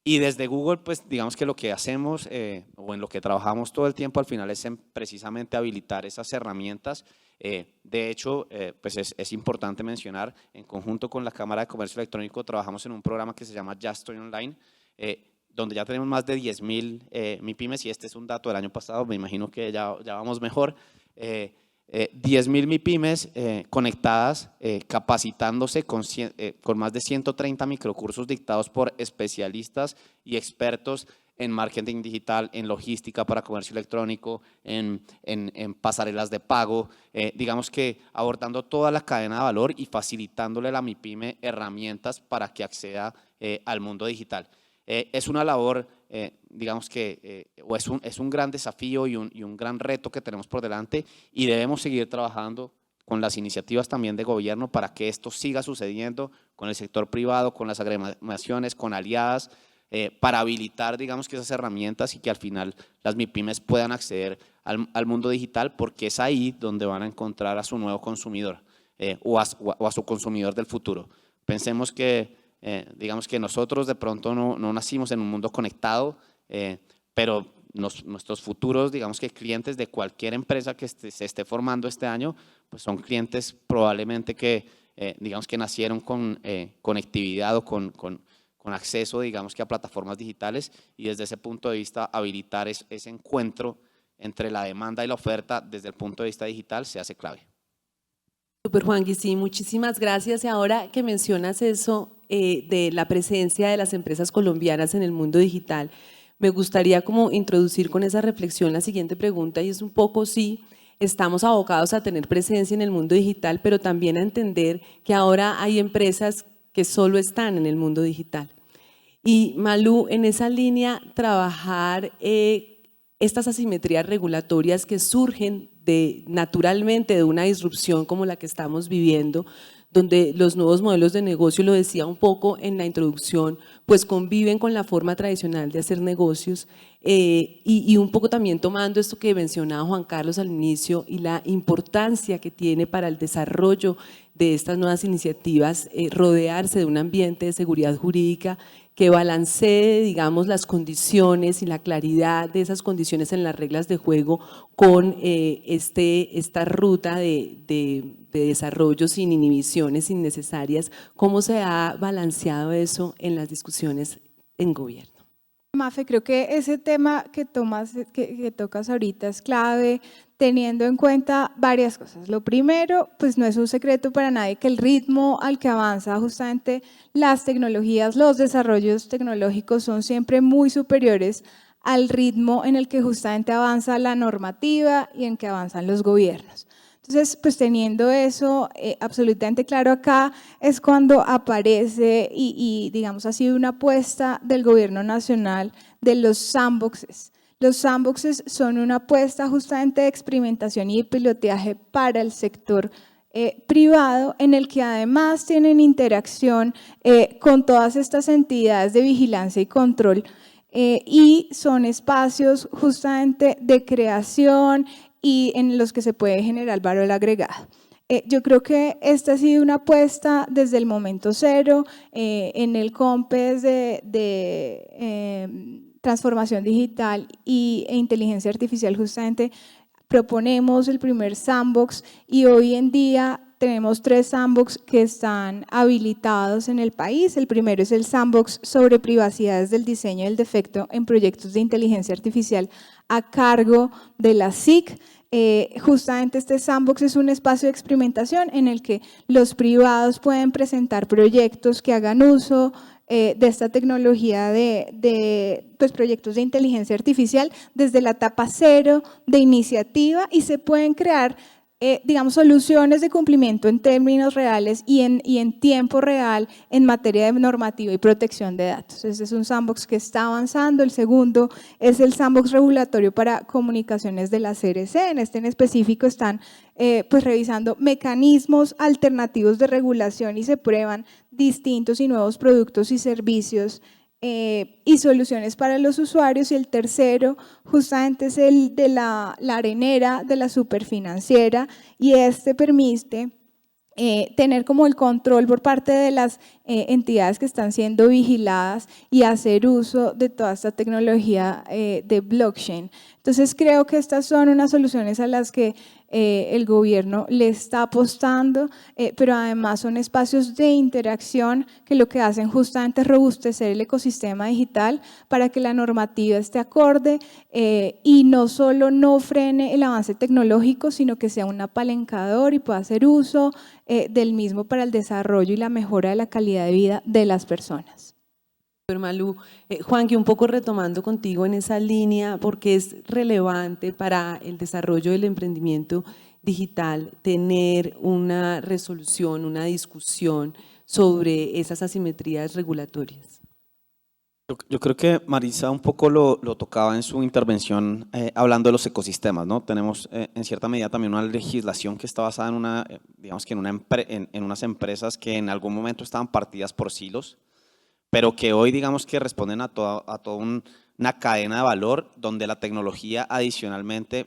Y desde Google, pues digamos que lo que hacemos o en lo que trabajamos todo el tiempo al final es en precisamente habilitar esas herramientas. De hecho, pues es importante mencionar, en conjunto con la Cámara de Comercio Electrónico trabajamos en un programa que se llama Ya Estoy Online, donde ya tenemos más de 10,000 MIPYMES, y este es un dato del año pasado, me imagino que ya vamos mejor. 10,000 MIPYMES conectadas, capacitándose con más de 130 microcursos dictados por especialistas y expertos en marketing digital, en logística para comercio electrónico, en pasarelas de pago, digamos que abordando toda la cadena de valor y facilitándole a la MIPYME herramientas para que acceda al mundo digital. Es una labor, digamos que, es un gran desafío y un gran reto que tenemos por delante, y debemos seguir trabajando con las iniciativas también de gobierno para que esto siga sucediendo con el sector privado, con las agremiaciones, con aliadas, para habilitar, digamos que esas herramientas y que al final las MIPYMES puedan acceder al mundo digital, porque es ahí donde van a encontrar a su nuevo consumidor o a su consumidor del futuro. Pensemos que digamos que nosotros de pronto no nacimos en un mundo conectado, pero nuestros futuros, digamos que clientes de cualquier empresa que se esté formando este año, pues son clientes probablemente que digamos que nacieron con conectividad o con acceso, digamos que a plataformas digitales, y desde ese punto de vista habilitar ese encuentro entre la demanda y la oferta desde el punto de vista digital se hace clave. Super Juangui, sí, muchísimas gracias. Y ahora que mencionas eso de la presencia de las empresas colombianas en el mundo digital, me gustaría como introducir con esa reflexión la siguiente pregunta y es un poco si estamos abocados a tener presencia en el mundo digital, pero también a entender que ahora hay empresas que solo están en el mundo digital. Y Malú, en esa línea, trabajar estas asimetrías regulatorias que surgen naturalmente de una disrupción como la que estamos viviendo, donde los nuevos modelos de negocio, lo decía un poco en la introducción, pues conviven con la forma tradicional de hacer negocios y un poco también tomando esto que mencionaba Juan Carlos al inicio y la importancia que tiene para el desarrollo de estas nuevas iniciativas rodearse de un ambiente de seguridad jurídica que balancee, digamos, las condiciones y la claridad de esas condiciones en las reglas de juego con esta ruta de desarrollo sin inhibiciones innecesarias. ¿Cómo se ha balanceado eso en las discusiones en gobierno? Mafe, creo que ese tema que tocas ahorita es clave, teniendo en cuenta varias cosas. Lo primero, pues no es un secreto para nadie que el ritmo al que avanza justamente las tecnologías, los desarrollos tecnológicos son siempre muy superiores al ritmo en el que justamente avanza la normativa y en que avanzan los gobiernos. Entonces, pues teniendo eso absolutamente claro acá, es cuando aparece y digamos ha sido una apuesta del gobierno nacional de los sandboxes. Los sandboxes son una apuesta justamente de experimentación y de pilotaje para el sector privado, en el que además tienen interacción con todas estas entidades de vigilancia y control y son espacios justamente de creación y en los que se puede generar valor agregado. Yo creo que esta ha sido una apuesta desde el momento cero en el COMPES de transformación digital e inteligencia artificial. Justamente proponemos el primer sandbox y hoy en día tenemos 3 sandbox que están habilitados en el país. El primero es el sandbox sobre privacidades del diseño y el defecto en proyectos de inteligencia artificial a cargo de la SIC. Justamente este sandbox es un espacio de experimentación en el que los privados pueden presentar proyectos que hagan uso de esta tecnología pues, proyectos de inteligencia artificial desde la etapa cero de iniciativa y se pueden crear digamos, soluciones de cumplimiento en términos reales y en tiempo real en materia de normativa y protección de datos. Este es un sandbox que está avanzando. El segundo es el sandbox regulatorio para comunicaciones de la CRC. En este en específico están pues revisando mecanismos alternativos de regulación y se prueban distintos y nuevos productos y servicios y soluciones para los usuarios. Y el tercero justamente es el de la arenera de la superfinanciera y este permite tener como el control por parte de las entidades que están siendo vigiladas y hacer uso de toda esta tecnología de blockchain. Entonces creo que estas son unas soluciones a las que el gobierno le está apostando, pero además son espacios de interacción que lo que hacen justamente es robustecer el ecosistema digital para que la normativa esté acorde y no solo no frene el avance tecnológico, sino que sea un apalancador y pueda hacer uso del mismo para el desarrollo y la mejora de la calidad de vida de las personas. Malú, Juanqui, un poco retomando contigo en esa línea, porque es relevante para el desarrollo del emprendimiento digital tener una resolución, una discusión sobre esas asimetrías regulatorias. Yo creo que Marisa un poco lo tocaba en su intervención hablando de los ecosistemas, ¿no? Tenemos en cierta medida también una legislación que está basada en digamos que en unas empresas que en algún momento estaban partidas por silos, pero que hoy digamos que responden a toda una cadena de valor donde la tecnología adicionalmente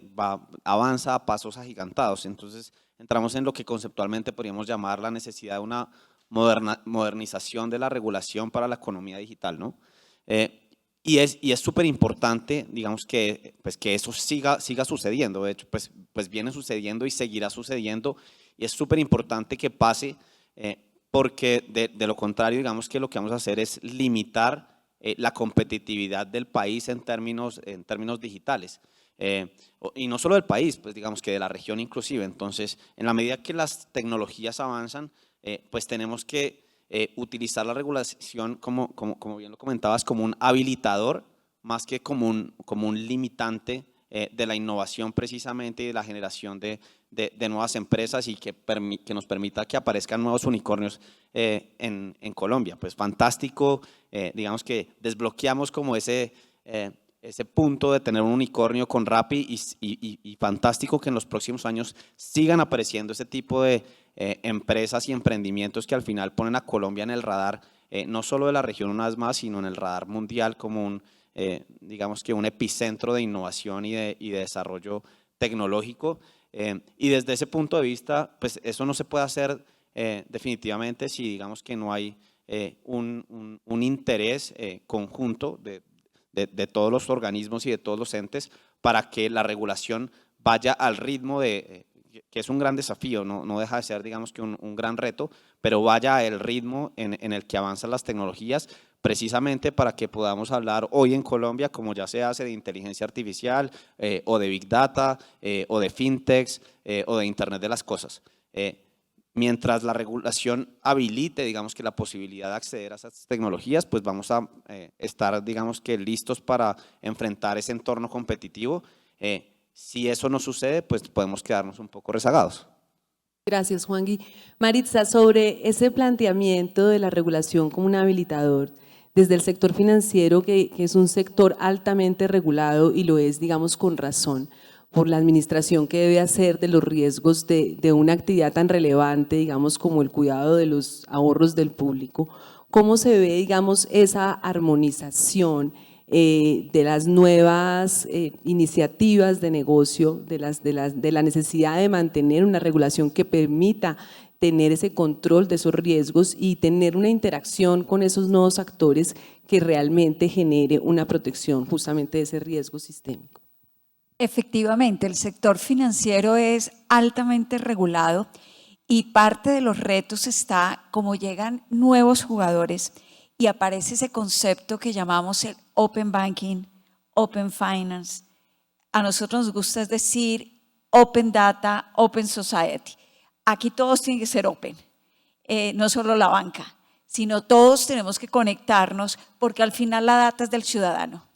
avanza a pasos agigantados. Entonces entramos en lo que conceptualmente podríamos llamar la necesidad de una modernización de la regulación para la economía digital, ¿no? Y es súper importante, digamos, que eso siga sucediendo. De hecho, pues viene sucediendo y seguirá sucediendo y es súper importante que pase porque de lo contrario, digamos que lo que vamos a hacer es limitar la competitividad del país en términos digitales. y no solo del país, pues digamos que de la región inclusive. Entonces, en la medida que las tecnologías avanzan, pues tenemos que utilizar la regulación, como bien lo comentabas, como un habilitador, más que como un limitante de la innovación precisamente y de la generación de nuevas empresas y que nos permita que aparezcan nuevos unicornios en Colombia. Pues fantástico, digamos que desbloqueamos como ese punto de tener un unicornio con Rappi y fantástico que en los próximos años sigan apareciendo ese tipo de empresas y emprendimientos que al final ponen a Colombia en el radar, no solo de la región una vez más, sino en el radar mundial como digamos que un epicentro de innovación y de desarrollo tecnológico. Y desde ese punto de vista, pues eso no se puede hacer definitivamente si digamos que no hay un interés conjunto de todos los organismos y de todos los entes para que la regulación vaya al ritmo que es un gran desafío, no deja de ser digamos que un gran reto, pero vaya al ritmo en el que avanzan las tecnologías, precisamente para que podamos hablar hoy en Colombia, como ya se hace, de inteligencia artificial o de Big Data o de fintechs o de Internet de las cosas. Mientras la regulación habilite, digamos que la posibilidad de acceder a esas tecnologías, pues vamos a estar, digamos que listos para enfrentar ese entorno competitivo. Si eso no sucede, pues podemos quedarnos un poco rezagados. Gracias, Juangui. Maritza, sobre ese planteamiento de la regulación como un habilitador, desde el sector financiero, que es un sector altamente regulado y lo es, digamos, con razón, por la administración que debe hacer de los riesgos de una actividad tan relevante, digamos, como el cuidado de los ahorros del público, ¿cómo se ve, digamos, esa armonización de las nuevas iniciativas de negocio, de la necesidad de mantener una regulación que permita tener ese control de esos riesgos y tener una interacción con esos nuevos actores que realmente genere una protección justamente de ese riesgo sistémico? Efectivamente, el sector financiero es altamente regulado y parte de los retos está como llegan nuevos jugadores y aparece ese concepto que llamamos el Open Banking, Open Finance. A nosotros nos gusta decir Open Data, Open Society. Aquí todos tienen que ser open, no solo la banca, sino todos tenemos que conectarnos porque al final la data es del ciudadano.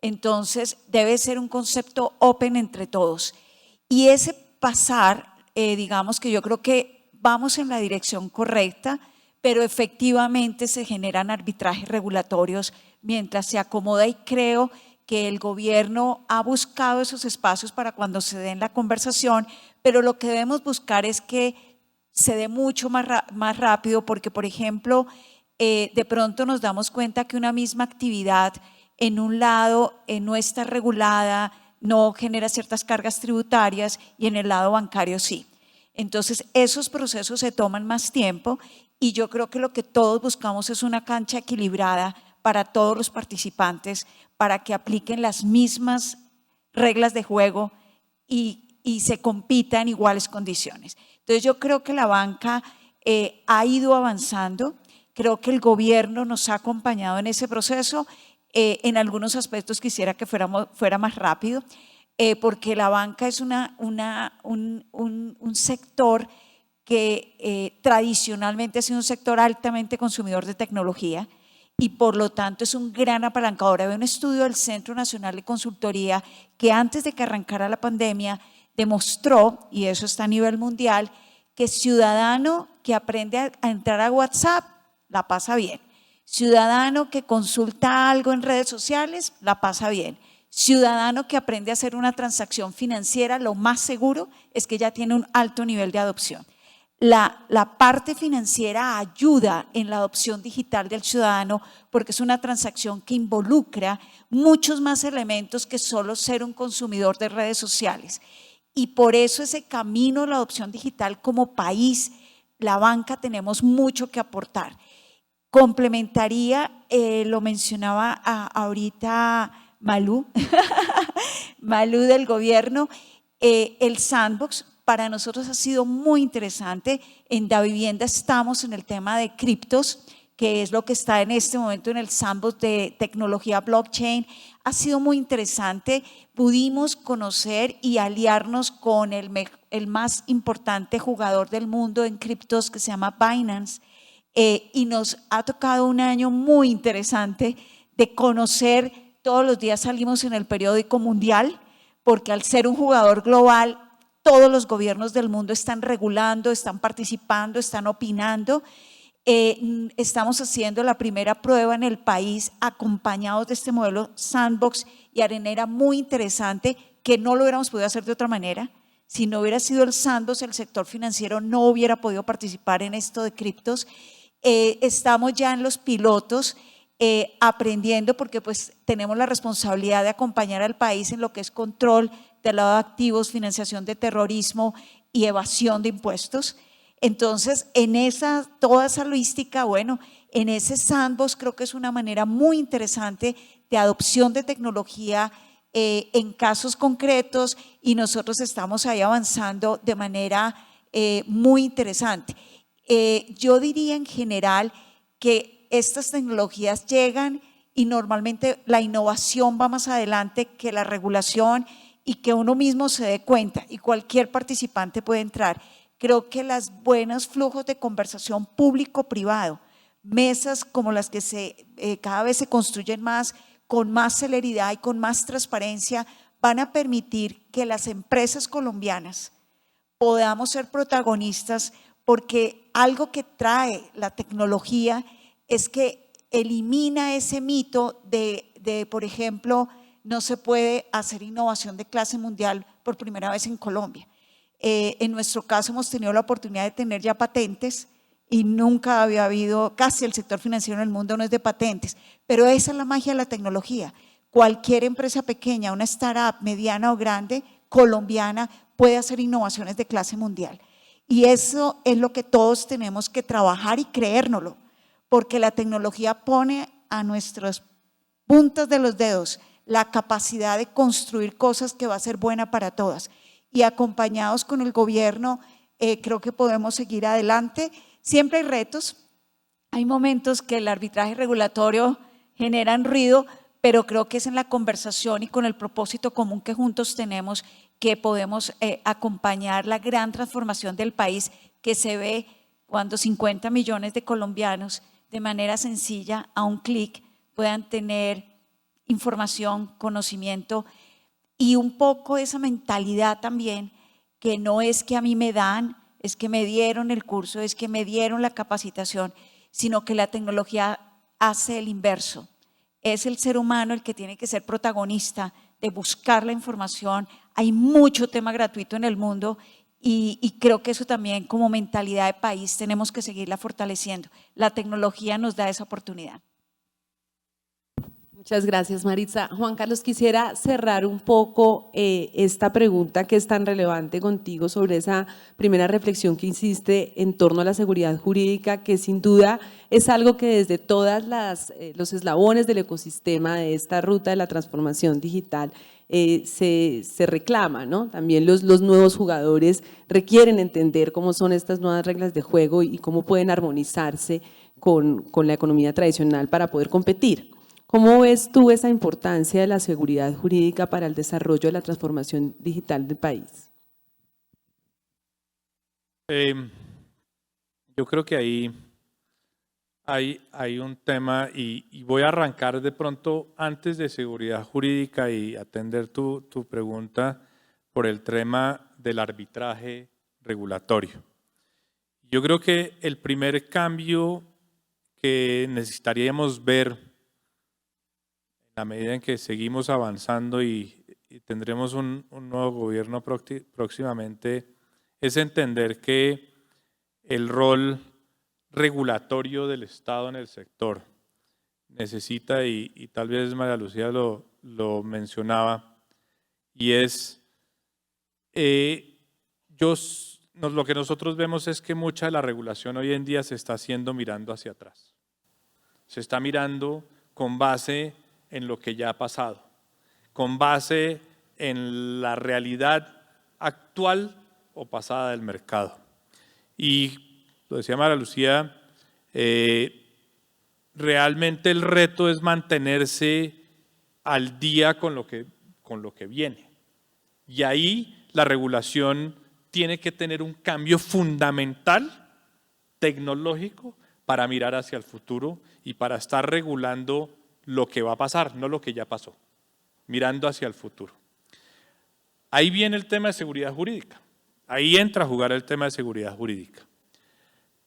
Entonces debe ser un concepto open entre todos. Y ese pasar, digamos que yo creo que vamos en la dirección correcta, pero efectivamente se generan arbitrajes regulatorios mientras se acomoda y creo que el gobierno ha buscado esos espacios para cuando se den la conversación, pero lo que debemos buscar es que se dé mucho más rápido porque, por ejemplo, de pronto nos damos cuenta que una misma actividad en un lado no está regulada, no genera ciertas cargas tributarias y en el lado bancario sí. Entonces, esos procesos se toman más tiempo y yo creo que lo que todos buscamos es una cancha equilibrada para todos los participantes, para que apliquen las mismas reglas de juego y se compita en iguales condiciones. Entonces yo creo que la banca ha ido avanzando, creo que el gobierno nos ha acompañado en ese proceso, en algunos aspectos quisiera que fuera más rápido, porque la banca es un sector que tradicionalmente ha sido un sector altamente consumidor de tecnología y por lo tanto es un gran apalancador. Había un estudio del Centro Nacional de Consultoría que antes de que arrancara la pandemia demostró, y eso está a nivel mundial, que ciudadano que aprende a entrar a WhatsApp la pasa bien, ciudadano que consulta algo en redes sociales la pasa bien, ciudadano que aprende a hacer una transacción financiera, lo más seguro es que ya tiene un alto nivel de adopción. La parte financiera ayuda en la adopción digital del ciudadano porque es una transacción que involucra muchos más elementos que solo ser un consumidor de redes sociales. Y por eso ese camino a la adopción digital como país, la banca tenemos mucho que aportar. Complementaría, lo mencionaba ahorita Malú, Malú del gobierno, el sandbox para nosotros ha sido muy interesante. En Davivienda estamos en el tema de criptos, que es lo que está en este momento en el sandbox de tecnología blockchain. Ha sido muy interesante. Pudimos conocer y aliarnos con el más importante jugador del mundo en criptos, que se llama Binance, y nos ha tocado un año muy interesante de conocer. Todos los días salimos en el periódico mundial, porque al ser un jugador global, todos los gobiernos del mundo están regulando, están participando, están opinando. Estamos haciendo la primera prueba en el país acompañados de este modelo sandbox y arenera muy interesante, que no lo hubiéramos podido hacer de otra manera. Si no hubiera sido el sandbox, el sector financiero no hubiera podido participar en esto de criptos. Estamos ya en los pilotos, aprendiendo, porque pues tenemos la responsabilidad de acompañar al país en lo que es control de lavado de activos, financiación de terrorismo y evasión de impuestos. Entonces, en toda esa logística, bueno, en ese sandbox creo que es una manera muy interesante de adopción de tecnología en casos concretos, y nosotros estamos ahí avanzando de manera muy interesante. Yo diría en general que estas tecnologías llegan y normalmente la innovación va más adelante que la regulación, y que uno mismo se dé cuenta, y cualquier participante puede entrar. Creo que los buenos flujos de conversación público-privado, mesas como las que cada vez se construyen más, con más celeridad y con más transparencia, van a permitir que las empresas colombianas podamos ser protagonistas, porque algo que trae la tecnología es que elimina ese mito de, por ejemplo, no se puede hacer innovación de clase mundial por primera vez en Colombia. En nuestro caso hemos tenido la oportunidad de tener ya patentes, y nunca había habido, casi el sector financiero en el mundo no es de patentes, pero esa es la magia de la tecnología. Cualquier empresa pequeña, una startup mediana o grande, colombiana, puede hacer innovaciones de clase mundial. Y eso es lo que todos tenemos que trabajar y creérnoslo, porque la tecnología pone a nuestras puntas de los dedos la capacidad de construir cosas que va a ser buena para todas. Y acompañados con el gobierno, creo que podemos seguir adelante. Siempre hay retos, hay momentos que el arbitraje regulatorio generan ruido, pero creo que es en la conversación y con el propósito común que juntos tenemos que podemos acompañar la gran transformación del país, que se ve cuando 50 millones de colombianos de manera sencilla, a un clic, puedan tener información, conocimiento, y un poco esa mentalidad también, que no es que a mí me dan, es que me dieron el curso, es que me dieron la capacitación, sino que la tecnología hace el inverso. Es el ser humano el que tiene que ser protagonista de buscar la información. Hay mucho tema gratuito en el mundo, y creo que eso también, como mentalidad de país, tenemos que seguirla fortaleciendo. La tecnología nos da esa oportunidad. Muchas gracias, Maritza. Juan Carlos, quisiera cerrar un poco esta pregunta que es tan relevante contigo, sobre esa primera reflexión que hiciste en torno a la seguridad jurídica, que sin duda es algo que desde todas los eslabones del ecosistema de esta ruta de la transformación digital se reclama, ¿no? También los nuevos jugadores requieren entender cómo son estas nuevas reglas de juego y cómo pueden armonizarse con la economía tradicional para poder competir. ¿Cómo ves tú esa importancia de la seguridad jurídica para el desarrollo de la transformación digital del país? Yo creo que ahí hay un tema, y voy a arrancar de pronto antes de seguridad jurídica y atender tu pregunta por el tema del arbitraje regulatorio. Yo creo que el primer cambio que necesitaríamos ver a medida en que seguimos avanzando y tendremos un nuevo gobierno próximamente, es entender que el rol regulatorio del Estado en el sector necesita, y tal vez María Lucía lo mencionaba, y es, lo que nosotros vemos es que mucha de la regulación hoy en día se está haciendo mirando hacia atrás. Se está mirando con base en lo que ya ha pasado, con base en la realidad actual o pasada del mercado. Y lo decía María Lucía, realmente el reto es mantenerse al día con lo que viene. Y ahí la regulación tiene que tener un cambio fundamental tecnológico para mirar hacia el futuro y para estar regulando lo que va a pasar, no lo que ya pasó, mirando hacia el futuro. Ahí viene el tema de seguridad jurídica, ahí entra a jugar el tema de seguridad jurídica,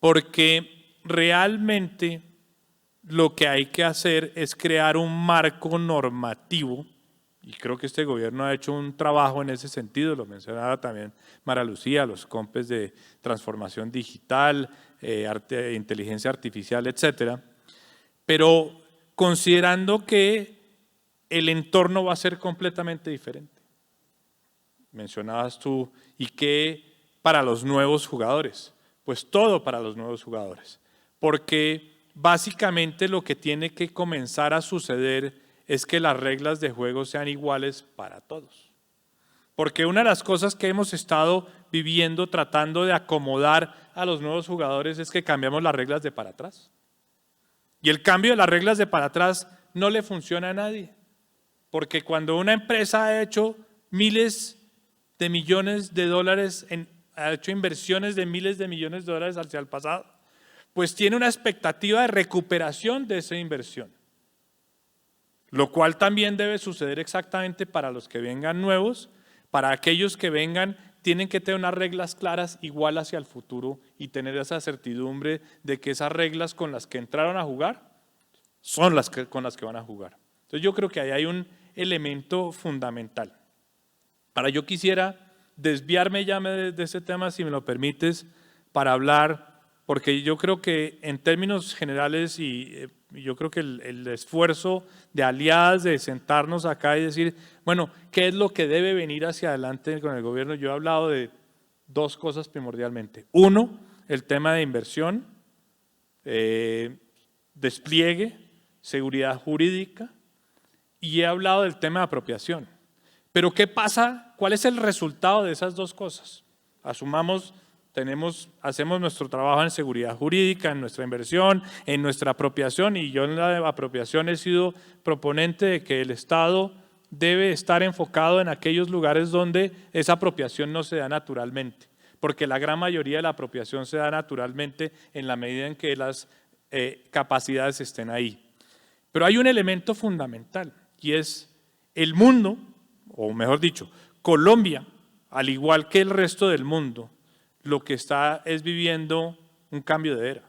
porque realmente lo que hay que hacer es crear un marco normativo, y creo que este gobierno ha hecho un trabajo en ese sentido, lo mencionaba también Mara Lucía, los COMPES de transformación digital, inteligencia artificial, etcétera, pero considerando que el entorno va a ser completamente diferente. Mencionabas tú, ¿y qué para los nuevos jugadores? Pues todo para los nuevos jugadores, porque básicamente lo que tiene que comenzar a suceder es que las reglas de juego sean iguales para todos. Porque una de las cosas que hemos estado viviendo tratando de acomodar a los nuevos jugadores es que cambiamos las reglas de para atrás. Y el cambio de las reglas de para atrás no le funciona a nadie. Porque cuando una empresa ha hecho miles de millones de dólares, ha hecho inversiones de miles de millones de dólares hacia el pasado, pues tiene una expectativa de recuperación de esa inversión. Lo cual también debe suceder exactamente para los que vengan nuevos. Para aquellos que vengan, tienen que tener unas reglas claras igual hacia el futuro y tener esa certidumbre de que esas reglas con las que entraron a jugar son las con las que van a jugar. Entonces yo creo que ahí hay un elemento fundamental. Ahora yo quisiera desviarme ya de ese tema, si me lo permites, para hablar, porque yo creo que en términos generales y yo creo que el esfuerzo de aliadas de sentarnos acá y decir, bueno, ¿qué es lo que debe venir hacia adelante con el gobierno? Yo he hablado de dos cosas primordialmente. Uno, el tema de inversión, despliegue, seguridad jurídica, y he hablado del tema de apropiación. Pero ¿qué pasa? ¿Cuál es el resultado de esas dos cosas? Asumamos, hacemos nuestro trabajo en seguridad jurídica, en nuestra inversión, en nuestra apropiación, y yo en la apropiación he sido proponente de que el Estado debe estar enfocado en aquellos lugares donde esa apropiación no se da naturalmente, porque la gran mayoría de la apropiación se da naturalmente en la medida en que las capacidades estén ahí. Pero hay un elemento fundamental y es el mundo, o mejor dicho, Colombia, al igual que el resto del mundo, lo que está es viviendo un cambio de era.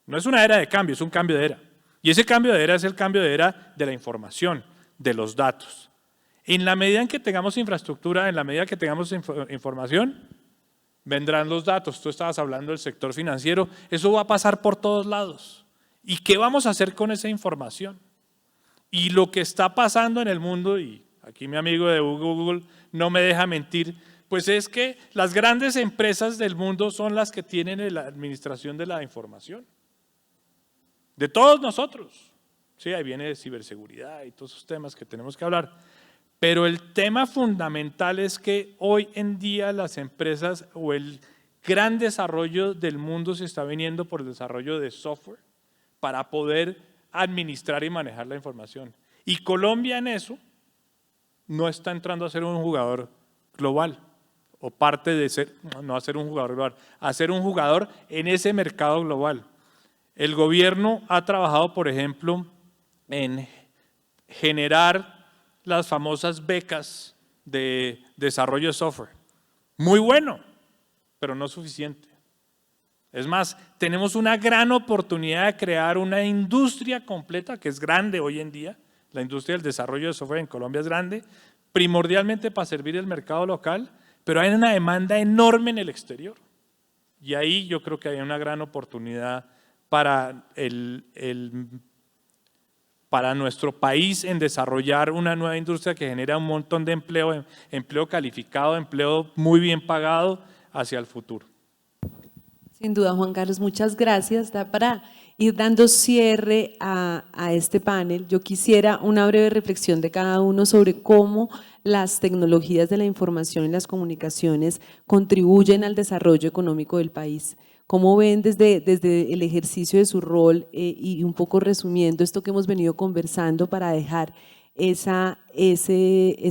No es una era de cambio, es un cambio de era. Y ese cambio de era es el cambio de era de la información, de los datos. En la medida en que tengamos infraestructura, en la medida que tengamos información, vendrán los datos. Tú estabas hablando del sector financiero, eso va a pasar por todos lados. ¿Y qué vamos a hacer con esa información? Y lo que está pasando en el mundo, y aquí mi amigo de Google no me deja mentir, pues es que las grandes empresas del mundo son las que tienen la administración de la información. De todos nosotros. Sí, ahí viene ciberseguridad y todos esos temas que tenemos que hablar. Pero el tema fundamental es que hoy en día las empresas o el gran desarrollo del mundo se está viniendo por el desarrollo de software para poder administrar y manejar la información. Y Colombia en eso no está entrando a ser un jugador global, o parte de ser, no a ser un jugador global, a ser un jugador en ese mercado global. El gobierno ha trabajado, por ejemplo, en generar las famosas becas de desarrollo de software. Muy bueno, pero no suficiente. Es más, tenemos una gran oportunidad de crear una industria completa, que es grande hoy en día. La industria del desarrollo de software en Colombia es grande, primordialmente para servir el mercado local, pero hay una demanda enorme en el exterior. Y ahí yo creo que hay una gran oportunidad para para nuestro país en desarrollar una nueva industria que genera un montón de empleo, empleo calificado, empleo muy bien pagado hacia el futuro. Sin duda, Juan Carlos, muchas gracias. Para ir dando cierre a este panel, yo quisiera una breve reflexión de cada uno sobre cómo las tecnologías de la información y las comunicaciones contribuyen al desarrollo económico del país. ¿Cómo ven desde el ejercicio de su rol y un poco resumiendo esto que hemos venido conversando para dejar ese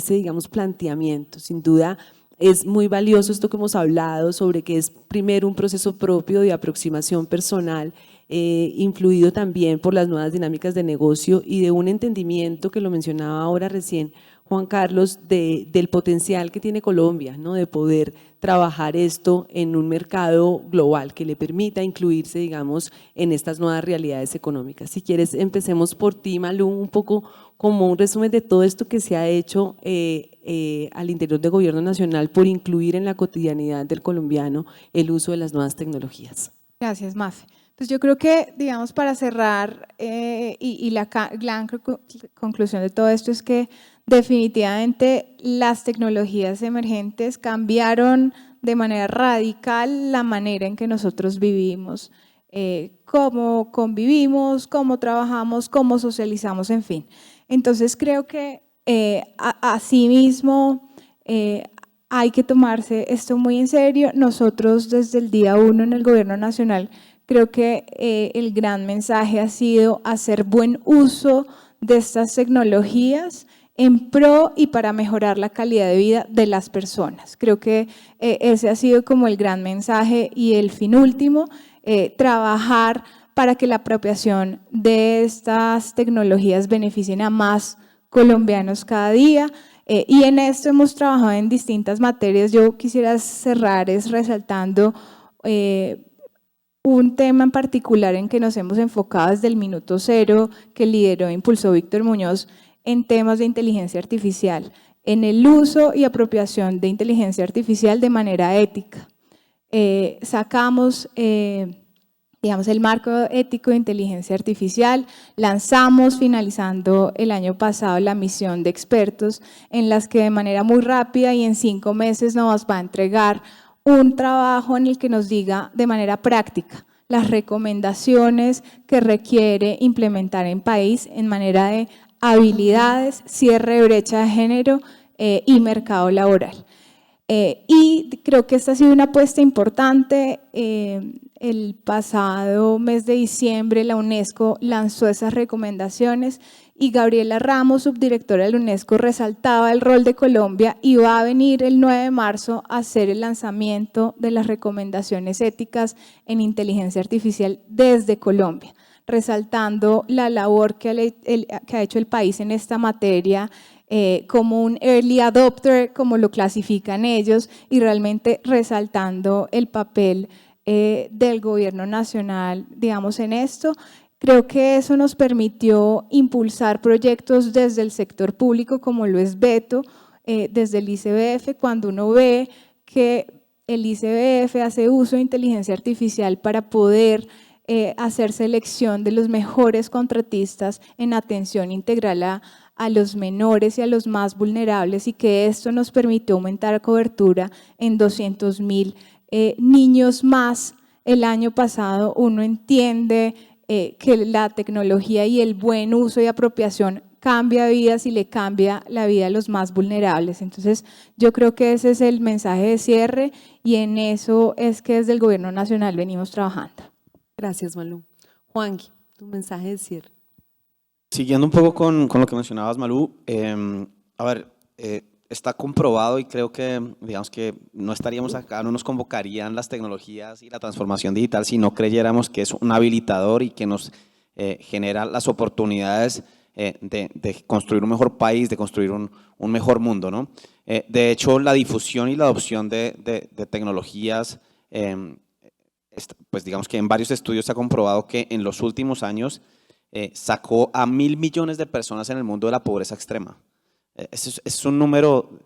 digamos, planteamiento? Sin duda es muy valioso esto que hemos hablado sobre que es primero un proceso propio de aproximación personal, influido también por las nuevas dinámicas de negocio y de un entendimiento que lo mencionaba ahora recién Juan Carlos, del potencial que tiene Colombia, ¿no? De poder trabajar esto en un mercado global que le permita incluirse, digamos, en estas nuevas realidades económicas. Si quieres, empecemos por ti, Malú, un poco como un resumen de todo esto que se ha hecho al interior del Gobierno Nacional por incluir en la cotidianidad del colombiano el uso de las nuevas tecnologías. Gracias, Mafe. Pues yo creo que, digamos, para cerrar y la gran conclusión de todo esto es que definitivamente las tecnologías emergentes cambiaron de manera radical la manera en que nosotros vivimos, cómo convivimos, cómo trabajamos, cómo socializamos, en fin. Entonces creo que asimismo hay que tomarse esto muy en serio. Nosotros desde el día 1 en el Gobierno Nacional creo que el gran mensaje ha sido hacer buen uso de estas tecnologías en pro y para mejorar la calidad de vida de las personas. Creo que ese ha sido como el gran mensaje y el fin último, trabajar para que la apropiación de estas tecnologías beneficien a más colombianos cada día. Y en esto hemos trabajado en distintas materias. Yo quisiera cerrar resaltando un tema en particular en que nos hemos enfocado desde el minuto cero, que lideró e impulsó Víctor Muñoz, en temas de inteligencia artificial, en el uso y apropiación de inteligencia artificial de manera ética. Sacamos, digamos, el marco ético de inteligencia artificial, lanzamos, finalizando el año pasado, la misión de expertos, en las que de manera muy rápida y en 5 meses nos va a entregar un trabajo en el que nos diga de manera práctica las recomendaciones que requiere implementar en país en manera de habilidades, cierre de brecha de género y mercado laboral. Y creo que esta ha sido una apuesta importante. El pasado mes de diciembre la UNESCO lanzó esas recomendaciones y Gabriela Ramos, subdirectora de la UNESCO, resaltaba el rol de Colombia y va a venir el 9 de marzo a hacer el lanzamiento de las recomendaciones éticas en inteligencia artificial desde Colombia, resaltando la labor que ha hecho el país en esta materia, como un early adopter, como lo clasifican ellos, y realmente resaltando el papel del Gobierno Nacional, digamos, en esto. Creo que eso nos permitió impulsar proyectos desde el sector público, como lo es Beto, desde el ICBF, cuando uno ve que el ICBF hace uso de inteligencia artificial para poder hacer selección de los mejores contratistas en atención integral a los menores y a los más vulnerables, y que esto nos permitió aumentar cobertura en 200.000 niños más el año pasado. Uno entiende que la tecnología y el buen uso y apropiación cambia vidas y le cambia la vida a los más vulnerables. Entonces, yo creo que ese es el mensaje de cierre y en eso es que desde el Gobierno Nacional venimos trabajando. Gracias, Malú. Juanqui, tu mensaje de cierre. Siguiendo un poco con lo que mencionabas, Malú, a ver, está comprobado y creo que, digamos que no estaríamos acá, no nos convocarían las tecnologías y la transformación digital si no creyéramos que es un habilitador y que nos genera las oportunidades de construir un mejor país, de construir un mejor mundo, ¿no? De hecho, la difusión y la adopción de tecnologías, pues digamos que en varios estudios se ha comprobado que en los últimos años sacó a 1.000 millones de personas en el mundo de la pobreza extrema. Es un número,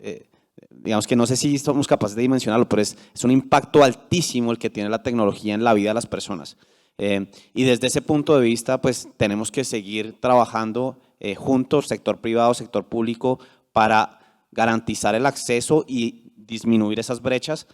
digamos que no sé si somos capaces de dimensionarlo, pero es un impacto altísimo el que tiene la tecnología en la vida de las personas. Y desde ese punto de vista, pues tenemos que seguir trabajando juntos, sector privado, sector público, para garantizar el acceso y disminuir esas brechas,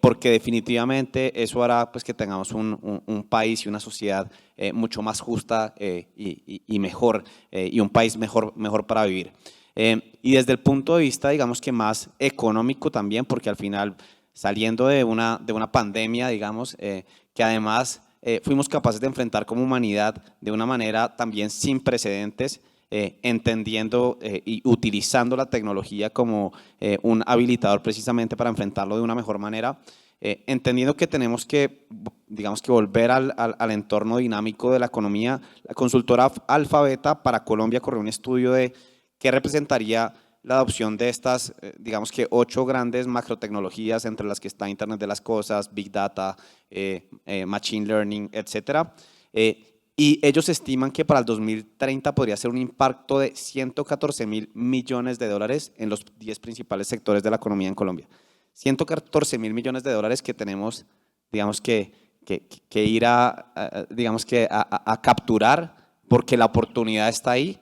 porque definitivamente eso hará pues, que tengamos un país y una sociedad mucho más justa y mejor, y un país mejor para vivir. Y desde el punto de vista, digamos que más económico también, porque al final saliendo de una pandemia, digamos, que además fuimos capaces de enfrentar como humanidad de una manera también sin precedentes, entendiendo y utilizando la tecnología como un habilitador precisamente para enfrentarlo de una mejor manera, entendiendo que tenemos que, digamos, que volver al entorno dinámico de la economía. La consultora Alfabeta para Colombia corrió un estudio de qué representaría la adopción de estas, digamos que 8 grandes macrotecnologías, entre las que está Internet de las Cosas, Big Data, Machine Learning, etcétera. Y ellos estiman que para el 2030 podría ser un impacto de 114.000 millones de dólares en los 10 principales sectores de la economía en Colombia. 114.000 millones de dólares que tenemos, digamos que ir digamos que a capturar, porque la oportunidad está ahí,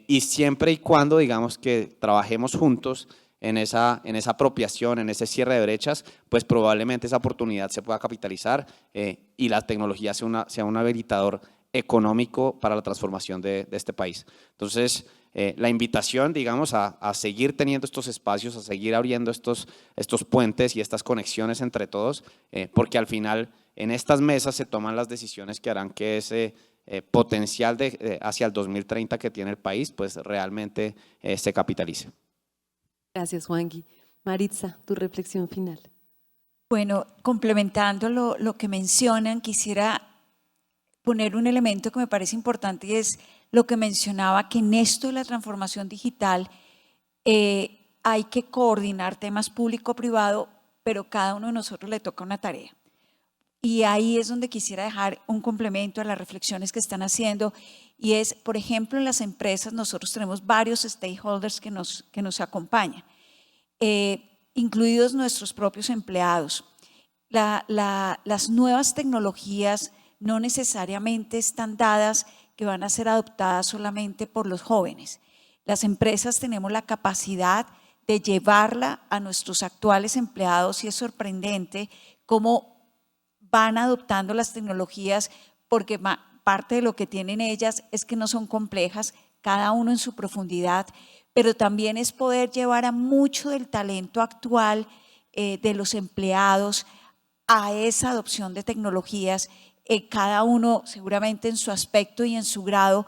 y siempre y cuando, digamos, que trabajemos juntos en esa apropiación, en ese cierre de brechas, pues probablemente esa oportunidad se pueda capitalizar y la tecnología sea un habilitador económico para la transformación de este país. Entonces, la invitación, digamos, a seguir teniendo estos espacios, a seguir abriendo estos puentes y estas conexiones entre todos, porque al final en estas mesas se toman las decisiones que harán que ese potencial hacia el 2030 que tiene el país, pues realmente se capitalice. Gracias, Juangui. Maritza, tu reflexión final. Bueno, complementando lo que mencionan, quisiera poner un elemento que me parece importante y es lo que mencionaba, que en esto de la transformación digital hay que coordinar temas público-privado, pero cada uno de nosotros le toca una tarea. Y ahí es donde quisiera dejar un complemento a las reflexiones que están haciendo, y es, por ejemplo, en las empresas nosotros tenemos varios stakeholders que nos acompañan, incluidos nuestros propios empleados. Las nuevas tecnologías no necesariamente están dadas que van a ser adoptadas solamente por los jóvenes. Las empresas tenemos la capacidad de llevarla a nuestros actuales empleados, y es sorprendente cómo van adoptando las tecnologías, porque parte de lo que tienen ellas es que no son complejas, cada uno en su profundidad, pero también es poder llevar a mucho del talento actual de los empleados a esa adopción de tecnologías, cada uno seguramente en su aspecto y en su grado,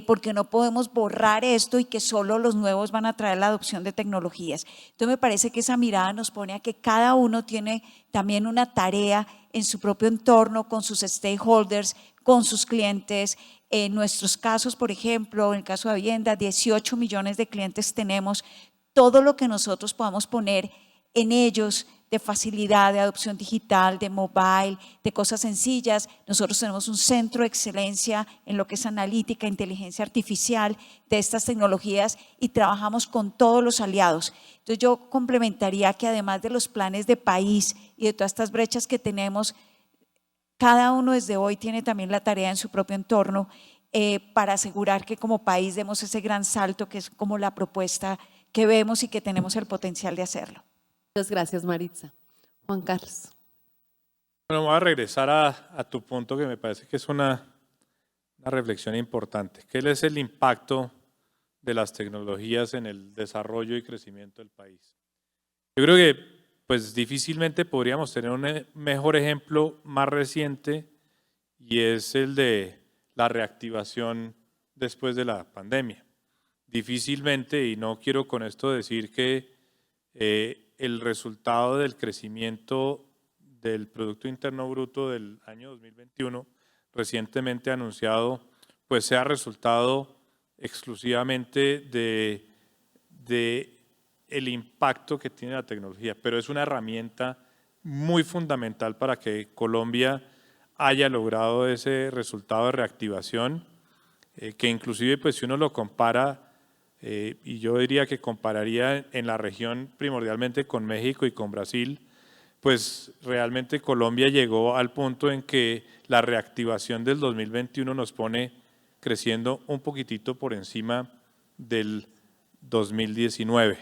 porque no podemos borrar esto y que solo los nuevos van a traer la adopción de tecnologías. Entonces me parece que esa mirada nos pone a que cada uno tiene también una tarea en su propio entorno, con sus stakeholders, con sus clientes. En nuestros casos, por ejemplo, en el caso de Habienda, 18 millones de clientes tenemos. Todo lo que nosotros podamos poner en ellos de facilidad, de adopción digital, de mobile, de cosas sencillas. Nosotros tenemos un centro de excelencia en lo que es analítica, inteligencia artificial de estas tecnologías, y trabajamos con todos los aliados. Entonces yo complementaría que además de los planes de país y de todas estas brechas que tenemos, cada uno desde hoy tiene también la tarea en su propio entorno para asegurar que como país demos ese gran salto, que es como la propuesta que vemos y que tenemos el potencial de hacerlo. Muchas gracias, Maritza. Juan Carlos. Bueno, voy a regresar a tu punto, que me parece que es una reflexión importante. ¿Qué es el impacto de las tecnologías en el desarrollo y crecimiento del país? Yo creo que pues difícilmente podríamos tener un mejor ejemplo más reciente, y es el de la reactivación después de la pandemia. Difícilmente, y no quiero con esto decir que el resultado del crecimiento del Producto Interno Bruto del año 2021 recientemente anunciado, pues sea resultado exclusivamente de el impacto que tiene la tecnología, pero es una herramienta muy fundamental para que Colombia haya logrado ese resultado de reactivación, que inclusive pues si uno lo compara, y yo diría que compararía en la región primordialmente con México y con Brasil, pues realmente Colombia llegó al punto en que la reactivación del 2021 nos pone creciendo un poquitito por encima del 2019.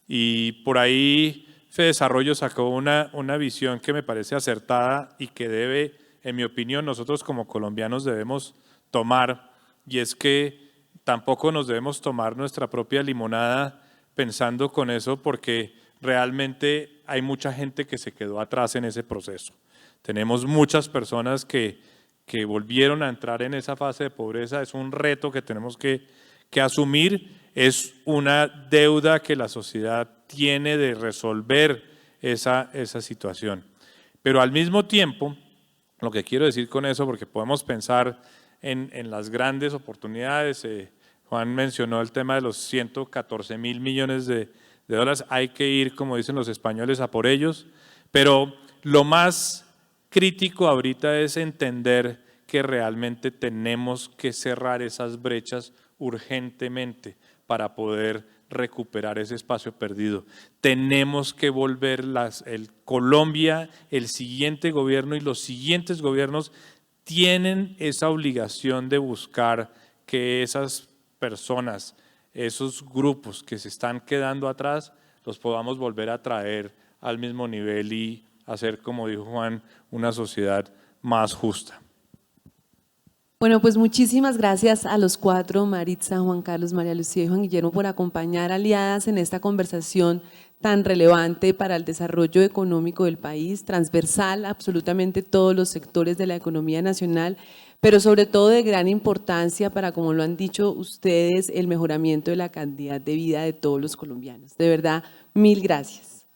Y por ahí FEDesarrollo sacó una visión que me parece acertada y que debe, en mi opinión, nosotros como colombianos debemos tomar, y es que tampoco nos debemos tomar nuestra propia limonada pensando con eso, porque realmente hay mucha gente que se quedó atrás en ese proceso. Tenemos muchas personas que volvieron a entrar en esa fase de pobreza. Es un reto que tenemos que asumir, es una deuda que la sociedad tiene de resolver esa situación. Pero al mismo tiempo, lo que quiero decir con eso, porque podemos pensar en las grandes oportunidades, Juan mencionó el tema de los 114.000 millones de dólares, hay que ir, como dicen los españoles, a por ellos, pero lo más crítico ahorita es entender que realmente tenemos que cerrar esas brechas urgentemente para poder recuperar ese espacio perdido. Tenemos que volver Colombia, el siguiente gobierno y los siguientes gobiernos tienen esa obligación de buscar que esas personas, esos grupos que se están quedando atrás, los podamos volver a traer al mismo nivel y hacer, como dijo Juan, una sociedad más justa. Bueno, pues muchísimas gracias a los cuatro, Maritza, Juan Carlos, María Lucía y Juan Guillermo, por acompañar aliadas en esta conversación tan relevante para el desarrollo económico del país, transversal a absolutamente todos los sectores de la economía nacional, pero sobre todo de gran importancia para, como lo han dicho ustedes, el mejoramiento de la calidad de vida de todos los colombianos. De verdad, mil gracias.